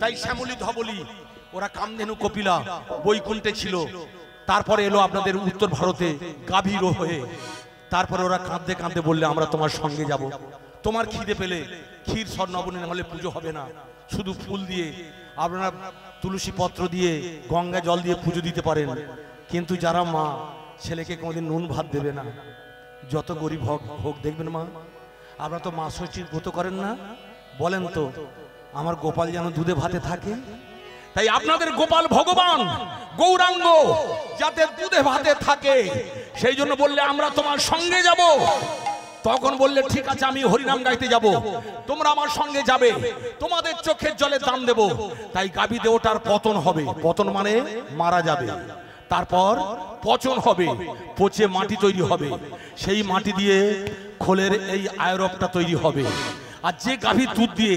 তাই শ্যামলী ধবলী ওরা কামধেনু কপিলা বৈকুণ্ঠে ছিল, তারপরে এলো আপনাদের উত্তর ভারতে গাভীর হয়ে। তারপরে ওরা কাঁদতে কাঁদতে বললে আমরা তোমার সঙ্গে যাব। তোমার খিদে পেলে ক্ষীর স্বর্ণবনী না হলে পুজো হবে না, শুধু ফুল দিয়ে আপনারা তুলসী পত্র দিয়ে গঙ্গা জল দিয়ে পুজো দিতে পারেন। কিন্তু যারা মা ছেলেকে কোনোদিন নুন ভাত দেবে না, যত গরিব হোক দেখবেন মা, আপনারা তো মা ষষ্ঠীর ব্রত করেন না, বলেন তো আমার গোপাল যেন দুধে ভাতে থাকে। তাই আপনাদের গোপাল ভগবান গৌরাঙ্গ যাতে দুধে ভাতে থাকে, সেই জন্য বললে আমরা তোমার সঙ্গে যাব। তখন বললে ঠিক আছে আমি হরিনাম গাইতে যাব, তোমরা আমার সঙ্গে যাবে, তোমাদের চোখের জলে দাম দেব। তাই গাভী দেবতার পতন হবে, পতন মানে মারা যাবে, তারপর পচন হবে, পচে মাটি তৈরি হবে, সেই মাটি দিয়ে খোলের এই আয়রবটা তৈরি হবে। আর যে গাভীর দুধ দিয়ে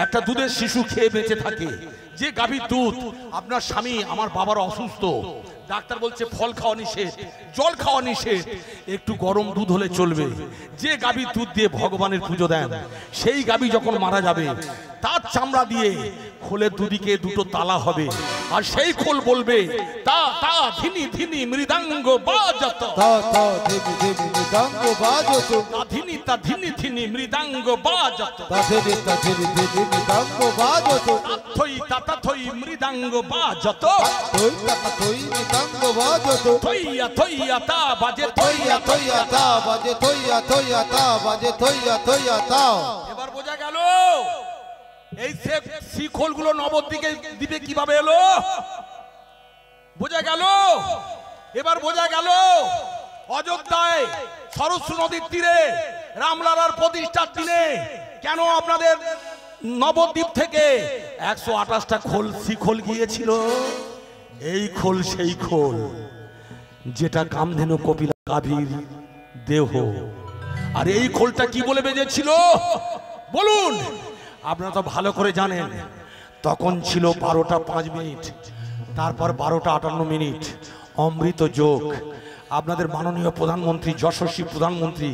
একটা দুধের শিশু খেয়ে বেঁচে থাকে, যে গাভীর দুধ, আপনার স্বামী আমার বাবার অসুস্থ, ডাক্তার বলছে ফল খাওয়া নিষেধ, জল খাওয়া নিষেধ, একটু গরম দুধ হলে চলবে, যে গাভীর দুধ দিয়ে ভগবানের পুজো দেন, সেই গাভী যখন মারা যাবে তার চামড়া দিয়ে খোলের দুদিকে দুটো তালা হবে, আর সেই খোল বলবে তা তা ধিনি ধিনি মৃদাঙ্গ বাজত, তা তা ধিমি ধিমি মৃদাঙ্গ বাজত, তা ধিনি তা ধিনি ধিনি মৃদাঙ্গ বাজত, তা ধিমি তা ধিমি ধিমি মৃদাঙ্গ বাজত, থই তা তা থই মৃদাঙ্গ বাজত, থই তা তা থই মৃদাঙ্গ বাজত, থইয়া থইয়া তা বাজে, থইয়া থইয়া তা বাজে, থইয়া থইয়া তা বাজে, থইয়া থইয়া তা। এবার বোঝা গেল এই শিখলগুলো নবদ্বীপে দ্বীপে কিভাবে এলো, বোঝা গেল। এবার বোঝা গেল অযোধ্যায় সরস্বতী নদীর তীরে রামলালার প্রতিষ্ঠার দিনে কেন আপনাদের নবদ্বীপ থেকে 128টা খোল শিখল গিয়েছিল। এই খোল সেই খোল যেটা কামধেনু কপিলা গাভীর দেহ। আর এই খোলটা কি বলে বেজেছিল বলুন, আপনারা তো ভালো করে জানেন। তখন ছিল 12টা 5 মিনিট, তারপর 12টা 58 মিনিট অমৃত যোগ। আপনাদের মাননীয় প্রধানমন্ত্রী, যশস্বী প্রধানমন্ত্রী,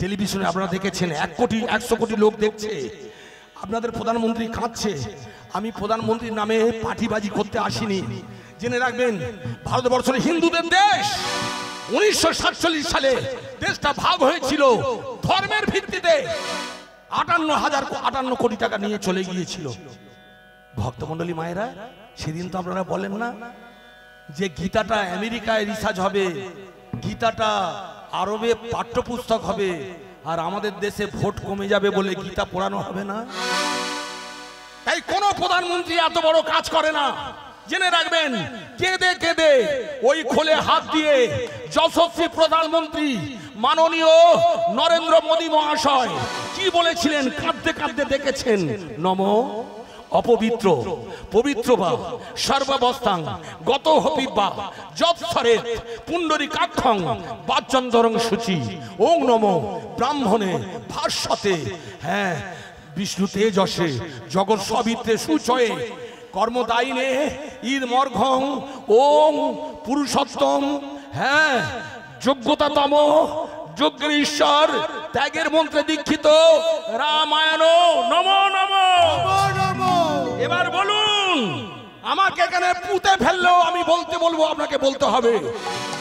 টেলিভিশনে আপনারা দেখেছেন 100 কোটি লোক দেখছে, আপনাদের প্রধানমন্ত্রী কাঁদছে। আমি প্রধানমন্ত্রীর নামে পার্টিবাজি করতে আসিনি, জেনে রাখবেন ভারতবর্ষ হিন্দুদের দেশ। 1947 সালে দেশটা ভাগ হয়েছিল ধর্মের ভিত্তিতে, 58 কোটি টাকা নিয়ে চলে গিয়েছিল। ভক্তমণ্ডলী মায়েরা, সেদিন তো আপনারা বলেন না যে গীতাটা আমেরিকায় রিসার্চ হবে, গীতাটা আরবে পাঠ্যপুস্তক হবে, আর আমাদের দেশে ভোট কমে যাবে বলে গীতা পড়ানো হবে না। তাই কোন প্রধানমন্ত্রী এত বড় কাজ করে না, জেনে রাখবেন। কেঁদে কেঁদে ওই খোলে হাত দিয়ে যশস্বী প্রধানমন্ত্রী মাননীয় নরেন্দ্র মোদী মহাশয় কি বলেছিলেন, কাঁদতে কাঁদতে দেখেছেন, নম অপবিত্র পবিত্র বা সর্বাবস্থাং গত হপিবা যৎসরে পুণ্ডরীকাক্ষং বাচ্চন্দরং সূচি ওং নম ব্রাহ্মণে ভাস্বতে, হ্যাঁ বিষ্ণু তেজসে জগৎ সবিত্রে সুচয়ে কর্মদায়িনে ঈদ মর্ঘং ওং পুরুষোত্তম, হ্যাঁ যোগ্যতাতম যজ্ঞের ঈশ্বর ত্যাগের মন্ত্রে দীক্ষিত রামায়ণ নম নম। এবার বলুন, আমাকে এখানে পুঁতে ফেললেও আমি বলবো, আপনাকে বলতে হবে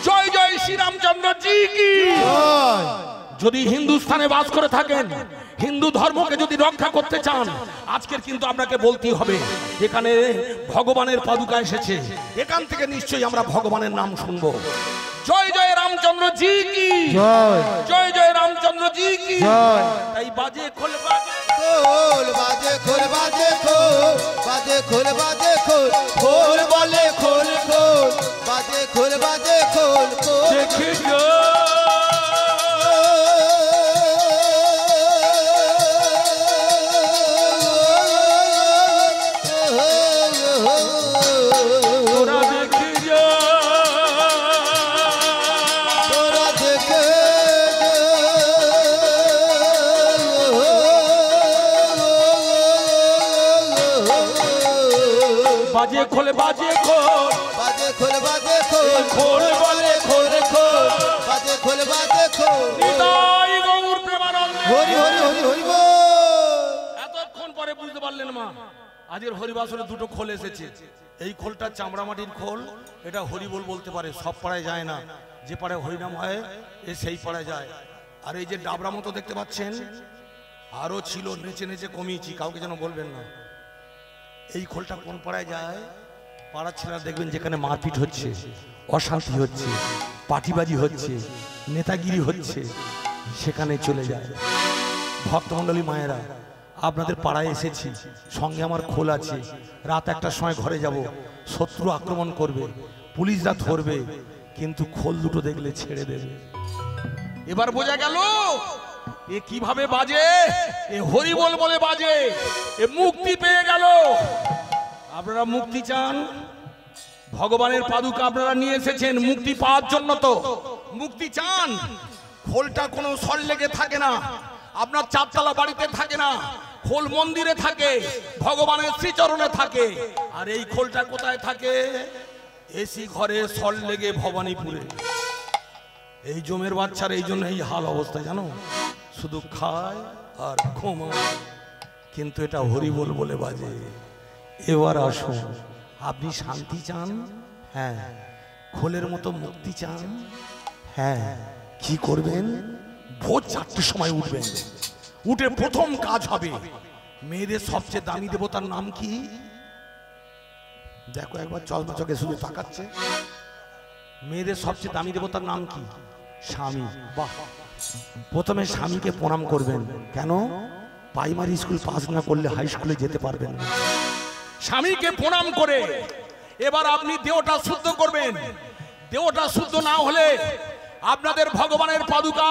জয় জয় শ্রী রামচন্দ্র জি কি। জয়। যদি হিন্দুস্থানে বাস করে থাকেন, হিন্দু ধর্মকে যদি রক্ষা করতে চান, আজকের কিন্তু আপনাকে বলতেই হবে এখানে ভগবানের পাদুকা এসেছে, এখান থেকে নিশ্চয়ই আমরা ভগবানের নাম শুনবো। জয় জয় রামচন্দ্র জি কি জয়। জয় জয় রামচন্দ্র জি কি জয়। তাই বাজে খোল বাজে খোল বাজে খোল বাজে খোল বাজে খোল বাজে খোল খোল বলে খোল খোল বাজে খোল বাজে খোল খোল দেখে তোরা দেখে যা তোরা দেখে বাজে খোল বাজে খোল বাজে খোল বাজে খোল খোল বলে খোল খোল বাজে খোল বাজে খোল নিতাই গৌর প্রেমানন্দে। হরি হরি হরি হরি বল। এতক্ষণ পরে বুঝতে পারলেন মা, আজকের হরিবাসরে দুটো খোল এসেছে। এই খোলটা চামড়া মাটির খোল, এটা হরিবোল বলতে পারে, সব পাড়ায় যায় না, যে পাড়ায় হরিনাম হয় এ সেই পাড়ায় যায়। আর এই যে ডাবরা মতো দেখতে পাচ্ছেন আরো ছিল, নেচে নেচে কমিয়েছি, কাউকে যেন বলবেন না। এই খোলটা কোন পাড়ায় যায়? পাড়ার ছেলেরা দেখবেন যেখানে মারপিট হচ্ছে, অশান্তি হচ্ছে, পাটিবাজি হচ্ছে, নেতাগিরি হচ্ছে, সেখানে চলে যায়। ভক্তমণ্ডলী মায়েরা, আপনাদের পাড়ায় এসেছি, সঙ্গে আমার খোল আছে। রাত 1টার সময় ঘরে যাব, শত্রু আক্রমণ করবে, পুলিশরা ধরবে, কিন্তু খোল দুটো দেখলে ছেড়ে দেবে। এবার বোঝা গেল এ কিভাবে বাজে, এ হরিবোল বলে বাজে, এ মুক্তি পেয়ে গেল। আপনারা মুক্তি চান, ভগবানের পাদুকা আপনারা নিয়ে এসেছেন মুক্তি পাওয়ার জন্য। তো মুক্তি চান, খোলটা কোনো সল লেগে থাকে না, আপনার চারতলা বাড়িতে থাকে না, খোল মন্দিরে থাকে, ভগবানের শ্রীচরণে থাকে। আর এই খোলটা কোথায় থাকে? এসি ঘরে সল লেগে ভবানীপুরে। এই জমের বাচ্চার এই জন্য এই হাল অবস্থা, জানো, শুধু খায় আর ঘুমায়, কিন্তু এটা হরিবোল বলে বাজে। এবার আসুন, আপনি শান্তি চান? হ্যাঁ। খোলের মতো মুক্তি চান? হ্যাঁ। কি করবেন? ভোর 4টের সময় উঠবেন, উঠে প্রথম কাজ হবে, মেয়েদের সবচেয়ে দামি দেবতার নাম কি? দেখো একবার চশমা চোখে শুধু তাকাচ্ছে। মেয়েদের সবচেয়ে দামি দেবতার নাম কি? স্বামী। বাহ। প্রথমে স্বামীকে প্রণাম করবেন। কেন? প্রাইমারি স্কুল পাস না করলে হাই স্কুলে যেতে পারবেন না। স্বামীকে প্রণাম করে এবার আপনি দেহটা শুদ্ধ করবেন। দেহটা শুদ্ধ না হলে আপনাদের ভগবানের পাদুকা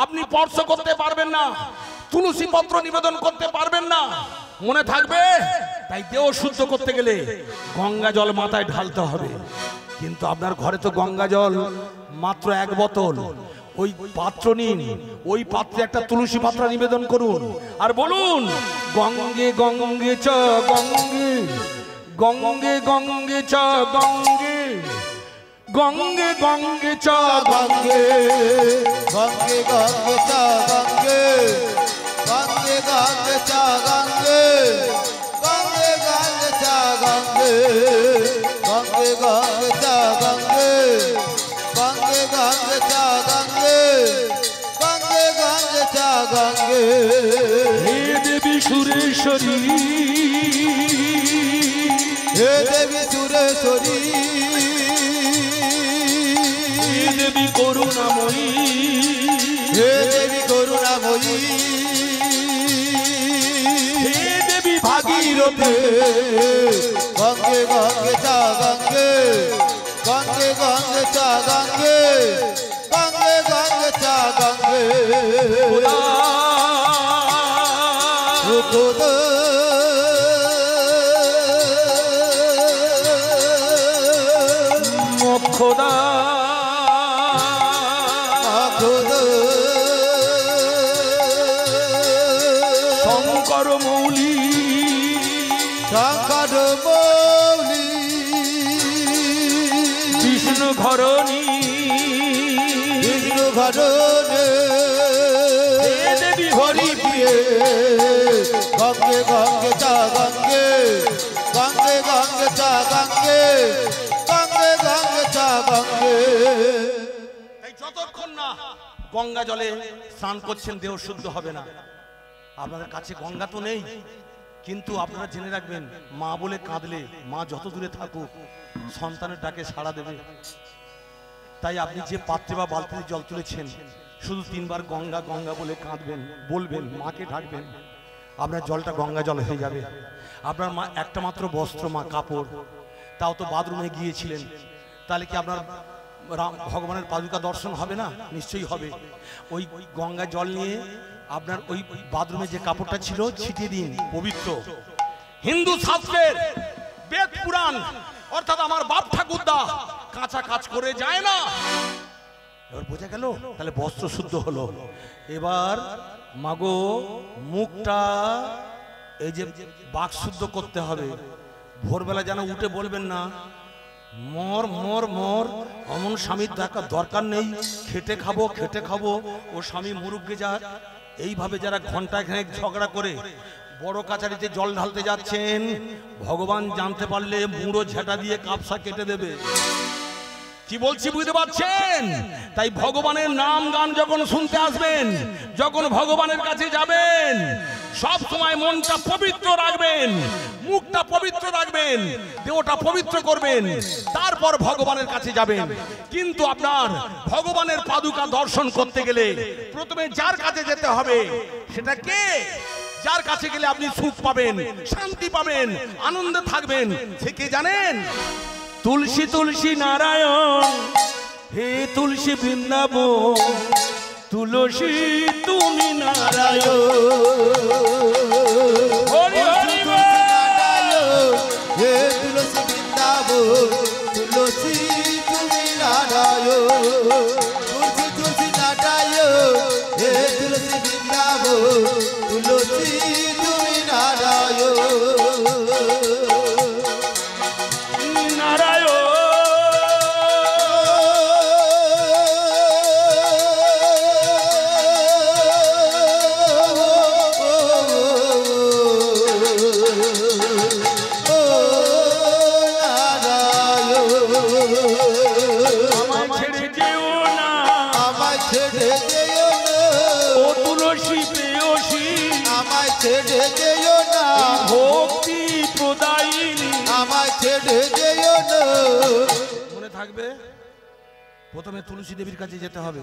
আপনি স্পর্শ করতে পারবেন না, তুলসী পত্র নিবেদন করতে পারবেন না, মনে থাকবে। তাই দেহ শুদ্ধ করতে গেলে গঙ্গা জল মাথায় ঢালতে হবে। কিন্তু আপনার ঘরে তো গঙ্গা জল মাত্র 1 বোতল। ওই পাত্র নিন, ওই পাত্রে একটা তুলসী পাত্র নিবেদন করুন আর বলুন, গঙ্গে গঙ্গে চ গঙ্গে, গঙ্গে গঙ্গে চ গঙ্গে, গঙ্গে গঙ্গে চ গঙ্গে গঙ্গে গঙ্গে চা গঙ্গে, গঙ্গে গঙ্গে চা গঙ্গে, গঙ্গে গঙ্গে চা গঙ্গে, গঙ্গে গঙ্গে চা গঙ্গে, গঙ্গে গঙ্গে চা গঙ্গে, গঙ্গে গঙ্গে চা গঙ্গে। হে দেবী সুরেশ্বরী, হে দেবী সুরেশ্বরী, হে দেবী করুণাময়ী, হে দেবী করুণাময়ী, হে দেবী ভাগীরথী, গঙ্গে গঙ্গে চা গঙ্গে, গঙ্গে গঙ্গে চা গঙ্গে, গঙ্গে গঙ্গে চা গঙ্গে। খোদা খোদা খোদা শঙ্কর মৌলি, শঙ্কর মৌলি, বিষ্ণু ঘরণী, বিষ্ণু ঘরণে, হে দেবী হরি প্রিয়ে, গঙ্গে গঙ্গে চা গঙ্গে, গঙ্গে গঙ্গে চা গঙ্গে, গঙ্গে গঙ্গে চা গঙ্গে। না গঙ্গা জলে স্নান করছেন, দেহ শুদ্ধ হবে না। আপনাদের কাছে গঙ্গা তো নেই, কিন্তু আপনারা জেনে রাখবেন, মা বলে কাঁদলে মা যত দূরে থাকুক সন্তানের ডাকে সাড়া দেবে। তাই আপনি যে পাত্রে বা বালতিতে জল তুলেছেন, শুধু 3 বার গঙ্গা গঙ্গা বলে কাঁদবেন, বলবেন, মাকে ডাকবেন, আপনার জলটা গঙ্গা জল হয়ে যাবে। আপনার মা একটা মাত্র বস্ত্র, মা কাপড়, তাও তো বাথরুমে গিয়েছিলেন, তাহলে কি আপনার ভগবানের পাদুকা দর্শন হবে না? নিশ্চয়ই হবে। ওই গঙ্গা জল নিয়ে আপনার ওই বাথরুমে যে কাপড়টা ছিল ছিটিয়ে দিন, পবিত্র। হিন্দু শাস্ত্রের বেদ পুরাণ অর্থাৎ আমার বাপ ঠাকুরদা কাঁচা কাজ করে যায় না। এবার বোঝা গেল, তাহলে বস্ত্র শুদ্ধ হলো। এবার মাগো মুখটা এই যে বাক শুদ্ধ করতে হবে। ভোরবেলা যেন উঠে বলবেন না মর মর মর, অমন স্বামীর দরকার নেই, খেটে খাবো খেটে খাবো, ও স্বামী মুরুব্বে যাক। এইভাবে যারা ঘন্টাখানেক ঝগড়া করে বড় কাছারিতে জল ঢালতে যাচ্ছেন, ভগবান জানতে পারলে মুড়ো ঝেঁটা দিয়ে কাপসা কেটে দেবে। কি বলছি বুঝতে পারছেন? তাই ভগবানের নাম গান যখন শুনতে আসবেন, যখন ভগবানের কাছে যাবেন, সব সময় মনটা পবিত্র রাখবেন, মুখটা পবিত্র রাখবেন, দেহটা পবিত্র করবেন, তারপর ভগবানের কাছে যাবেন। কিন্তু আপনার ভগবানের পাদুকা দর্শন করতে গেলে প্রথমে যার কাছে যেতে হবে, সেটা কে? যার কাছে গেলে আপনি সুখ পাবেন, শান্তি পাবেন, আনন্দে থাকবেন, সে কে জানেন? তুলসী তুলসী নারায়ণ, হে তুলসী বৃন্দাবন, তুলসী তুমি নারায়ণ, হরি হরি হে তুলসী বৃন্দাবন, তুলসী তুমি নারায়ণ, তুলসী তুলসী নারায়ণ, হে তুলসী বৃন্দাবন, তুলসী তুমি নারায়ণ, নারায়ণ। ছেড়ে যেও না, ভক্তি প্রদায়িনী আমায় ছেড়ে যেও না। মনে থাকবে, প্রথমে তুলসী দেবীর কাছে যেতে হবে।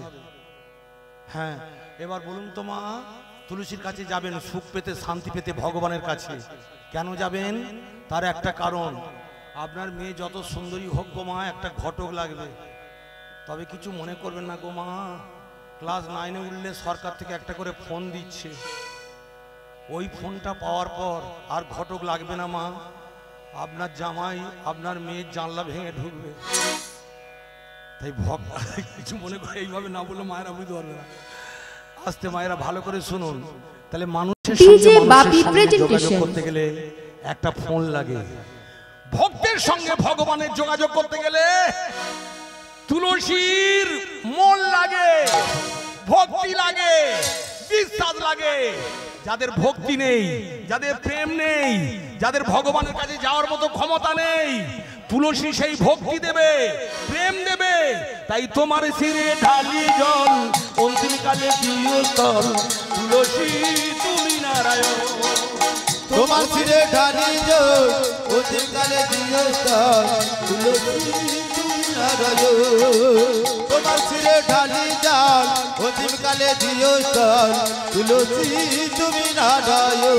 হ্যাঁ, এবার বলুন তো মা, তুলসীর কাছে যাবেন সুখ পেতে, শান্তি পেতে, ভগবানের কাছে কেন যাবেন? তার একটা কারণ, আপনার মেয়ে যত সুন্দরী হোক গো মা, একটা ঘটক লাগবে। তবে কিছু মনে করবেন না গো মা, ক্লাস 9-এ উঠলে সরকার থেকে একটা করে ফোন দিচ্ছে, ওই ফোনটা পাওয়ার পর আর ঘটক লাগবে না মা। আপনার জামাই আপনার মেয়ের জানলা ভেঙে ঢুকবে। তাই কিছু মনে করে এইভাবে না বলে মায়েরা বুঝতে পারবে না। আস্তে মায়েরা ভালো করে শুনুন। তাহলে মানুষের সঙ্গে যোগাযোগ করতে গেলে একটা ফোন লাগে, ভক্তের সঙ্গে ভগবানের যোগাযোগ করতে গেলে তুলসীর মন লাগে, ভক্তি লাগে, বিশ্বাস লাগে। যাদের ভক্তি নেই, যাদের প্রেম নেই, যাদের ভগবানের কাছে যাওয়ার মতো ক্ষমতা নেই, তুলসী সেই ভক্তি দেবে, প্রেম দেবে। তাই তোমার শিরে ঢালি জল, অন্তিম কালে দিও স্থল, তুলসী তুমি নারায়ণ। তোমার শিরে ঢালি জল, অন্তিম কালে দিও স্থল, তুলসী তুমি নারায়ণ। তোমার শিরে ঢালি জল, অন্তিম কালে দিও স্থল, তুলসী তুমি নারায়ণ।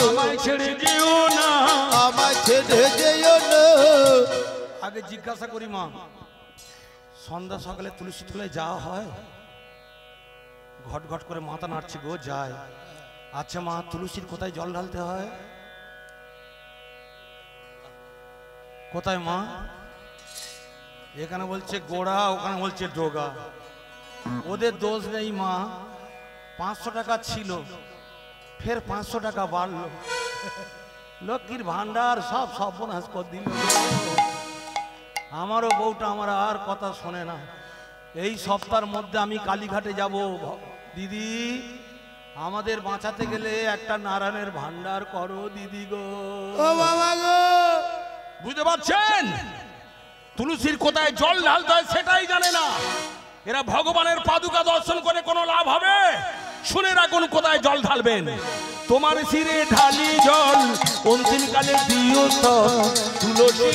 আমায় ছেড়ে যেও না, আমায় ছেড়ে যেও না। আগে জিজ্ঞাসা করি মা, সন্ধ্যা সকালে তুলসী তলায় যাওয়া হয়? ঘট ঘট করে মাথা নাড়ছে গো, যায়। আচ্ছা মা, তুলসীর কোথায় জল ঢালতে হয়? কোথায় মা? এখানে বলছে গোড়া, ওখানে বলছে ডোগা। ওদের দোষ নেই মা। 500 টাকা ছিল, ফের 500 টাকা বাড়লো। লক্ষ্মীর ভান্ডার সব সর্বনাশ করে দিল। আমারও বউটা আমার আর কথা শোনে না। এই সপ্তাহের মধ্যে আমি কালীঘাটে যাব। দিদি, আমাদের বাঁচাতে গেলে একটা নারায়ণের ভান্ডার করো দিদি গো। ও বাবা গো, বুঝতে পারছেন? তুলসীর কোথায় জল ঢালতে হয় সেটাই জানে না। এরা ভগবানের পাদুকা দর্শন করে কোনো লাভ হবে? শুনে রাখুন কোথায় জল ঢালবেন। তোমার শিরে ঢালি জল অন্তিমকালে দিও স্থল, তুলসী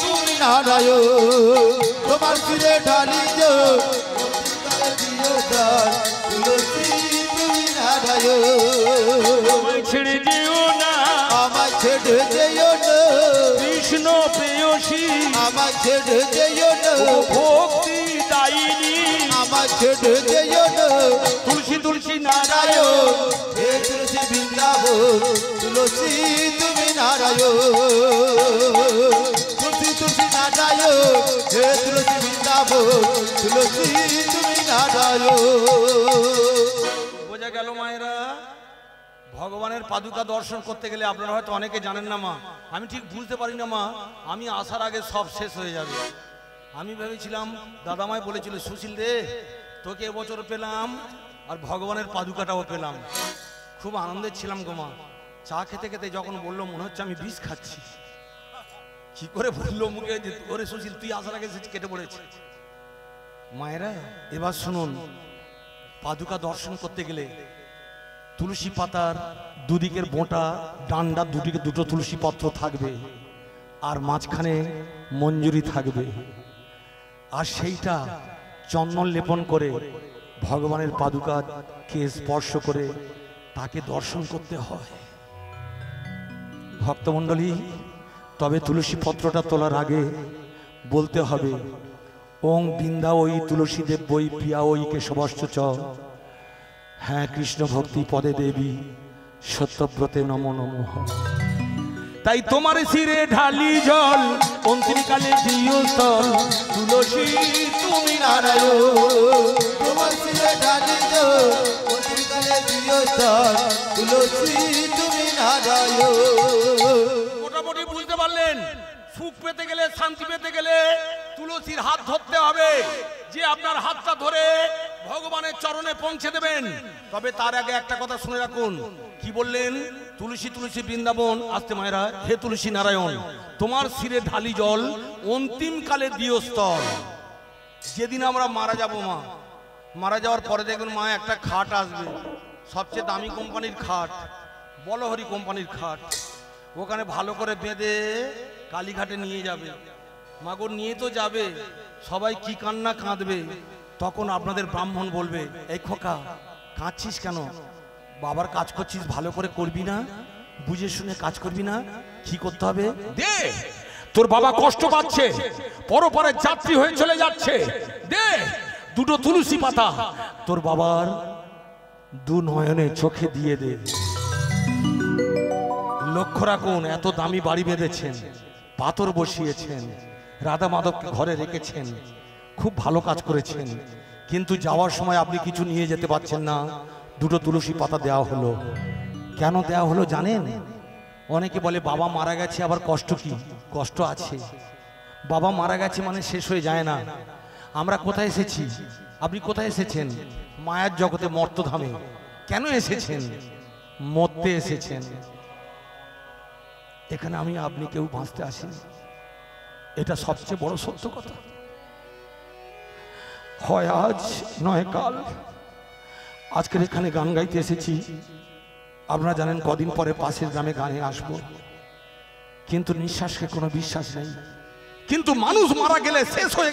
তুমি নারায়ণ। তোমার শিরে ঢালি জল অন্তিমকালে দিও স্থল, তুলসী তুমি নারায়ণ। আমায় ছেড়ে যেও না, আমায় ছেড়ে যেও না, কৃষ্ণ প্রেয়সী আমায় ছেড়ে যেও না, ভক্তি দায়িনী আমায় ছেড়ে যেও না। তুলসী তুলসী নারায়ণ, হে তুলসী বৃন্দাবন, তুলসী তুমি নারায়ণ। তুলসী তুলসী নারায়ণ, হে তুলসী বৃন্দাবন, তুলসী তুমি নারায়ণ। বোঝা গেল মায়েরা? ভগবানের পাদুকা দর্শন করতে গেলে আপনারা হয়তো অনেকে জানেন না মা, আমি ঠিক বুঝতে পারি না মা, আমি আসার আগে সব শেষ হয়ে যাবে। আমি ভেবেছিলাম, দাদামাই বলেছিল সুশীল রে তোকে এবছর পেলাম আর ভগবানের পাদুকাটাও পেলাম, খুব আনন্দে ছিলাম গো মা। চা খেতে খেতে যখন বললো মনে হচ্ছে আমি বিষ খাচ্ছি। কি করে বললো মুখে যে ওরে সুশীল তুই আসার আগে কেটে পড়েছে। মায়েরা এবার শুনুন, পাদুকা দর্শন করতে গেলে তুলসী পাতার দুদিকের বোঁটা ডান্ডা দুদিকে দুটো তুলসী পত্র থাকবে, আর মাঝখানে মঞ্জুরি থাকবে, আর সেইটা চন্দন লেপন করে ভগবানের পাদুকাকে স্পর্শ করে তাকে দর্শন করতে হয় ভক্তমণ্ডলী। তবে তুলসী পত্রটা তোলার আগে বলতে হবে ওং বৃন্দা ওই তুলসী দেব বই প্রিয়া ওই কেশবশ্চ চ, হ্যাঁ কৃষ্ণ ভক্তি পদে দেবী সত্যব্রতে নমো নমঃ। তাই তোমার শিরে ঢালি জল অন্তিমকালে দিও স্থল, তুলসী তুমি নারায়ণ। তোমার শিরে ঢালি জল অন্তিমকালে দিও স্থল, তুলসী তুমি নারায়ণ। মোটামুটি বুঝতে পারলেন, সুখ পেতে গেলে শান্তি পেতে গেলে তুলসীর হাত ধরতে হবে, যে আপনার হাতটা ধরে ভগবানের চরণে পৌঁছে দেবেন। তবে তার আগে একটা কথা শুনে রাখুন, কি বললেন? তুলসী তুলসী বৃন্দাবন, আসতে মায়েরা, হে তুলসী নারায়ণ তোমার শিরে ঢালি জল অন্তিমকালে দিও স্থল। যেদিন আমরা মারা যাব মা, মারা যাওয়ার পরে দেখবেন মা একটা খাট আসবে, সবচেয়ে দামি কোম্পানির খাট, বলহরি কোম্পানির খাট, ওখানে ভালো করে বেঁধে কালীঘাটে নিয়ে যাবে। মাগো নিয়ে তো যাবে, সবাই কি কান্না কাঁদবে। তখন আপনাদের ব্রাহ্মণ বলবে, এই খোকা কাঁদছিস কেন? বাবার কাজ করছিস, ভালো করে করবি না? বুঝে শুনে কাজ করবি না? কি করতে হবে? দে, তোর বাবা কষ্ট পাচ্ছে, পরপারে যাত্রী হয়ে চলে যাচ্ছে, দে দুটো তুলসী পাতা তোর বাবার দু নয়নে চোখে দিয়ে দে। লক্ষ্য রাখুন, এত দামি বাড়ি বেঁধেছেন, পাথর বসিয়েছেন, রাধা মাধবকে ঘরে রেখেছেন, খুব ভালো কাজ করেছেন, কিন্তু যাওয়ার সময় আপনি কিছু নিয়ে যেতে পারছেন না। দুটো তুলসী পাতা দেওয়া হলো। কেন দেওয়া হলো জানেন? অনেকে বলে বাবা মারা গেছে, আবার কষ্ট কি? কষ্ট আছে, বাবা মারা গেছে মানে শেষ হয়ে যায় না। আমরা কোথায় এসেছি? আপনি কোথায় এসেছেন? মায়ার জগতে, মর্তধামে। কেন এসেছেন? মরতে এসেছেন। এখানে আমি আপনি কেউ বাঁচতে আসিনি, এটা সবচেয়ে বড় সত্য কথা। হয় আজ নয় কাল। আজকের এখানে গান গাইতে এসেছি, আপনারা জানেন কদিন পরে পাশের গ্রামে গানে আসব, কিন্তু নিঃশ্বাসকে কোনো বিশ্বাস নেই। কিন্তু মানুষ মারা গেলে শেষ হয়ে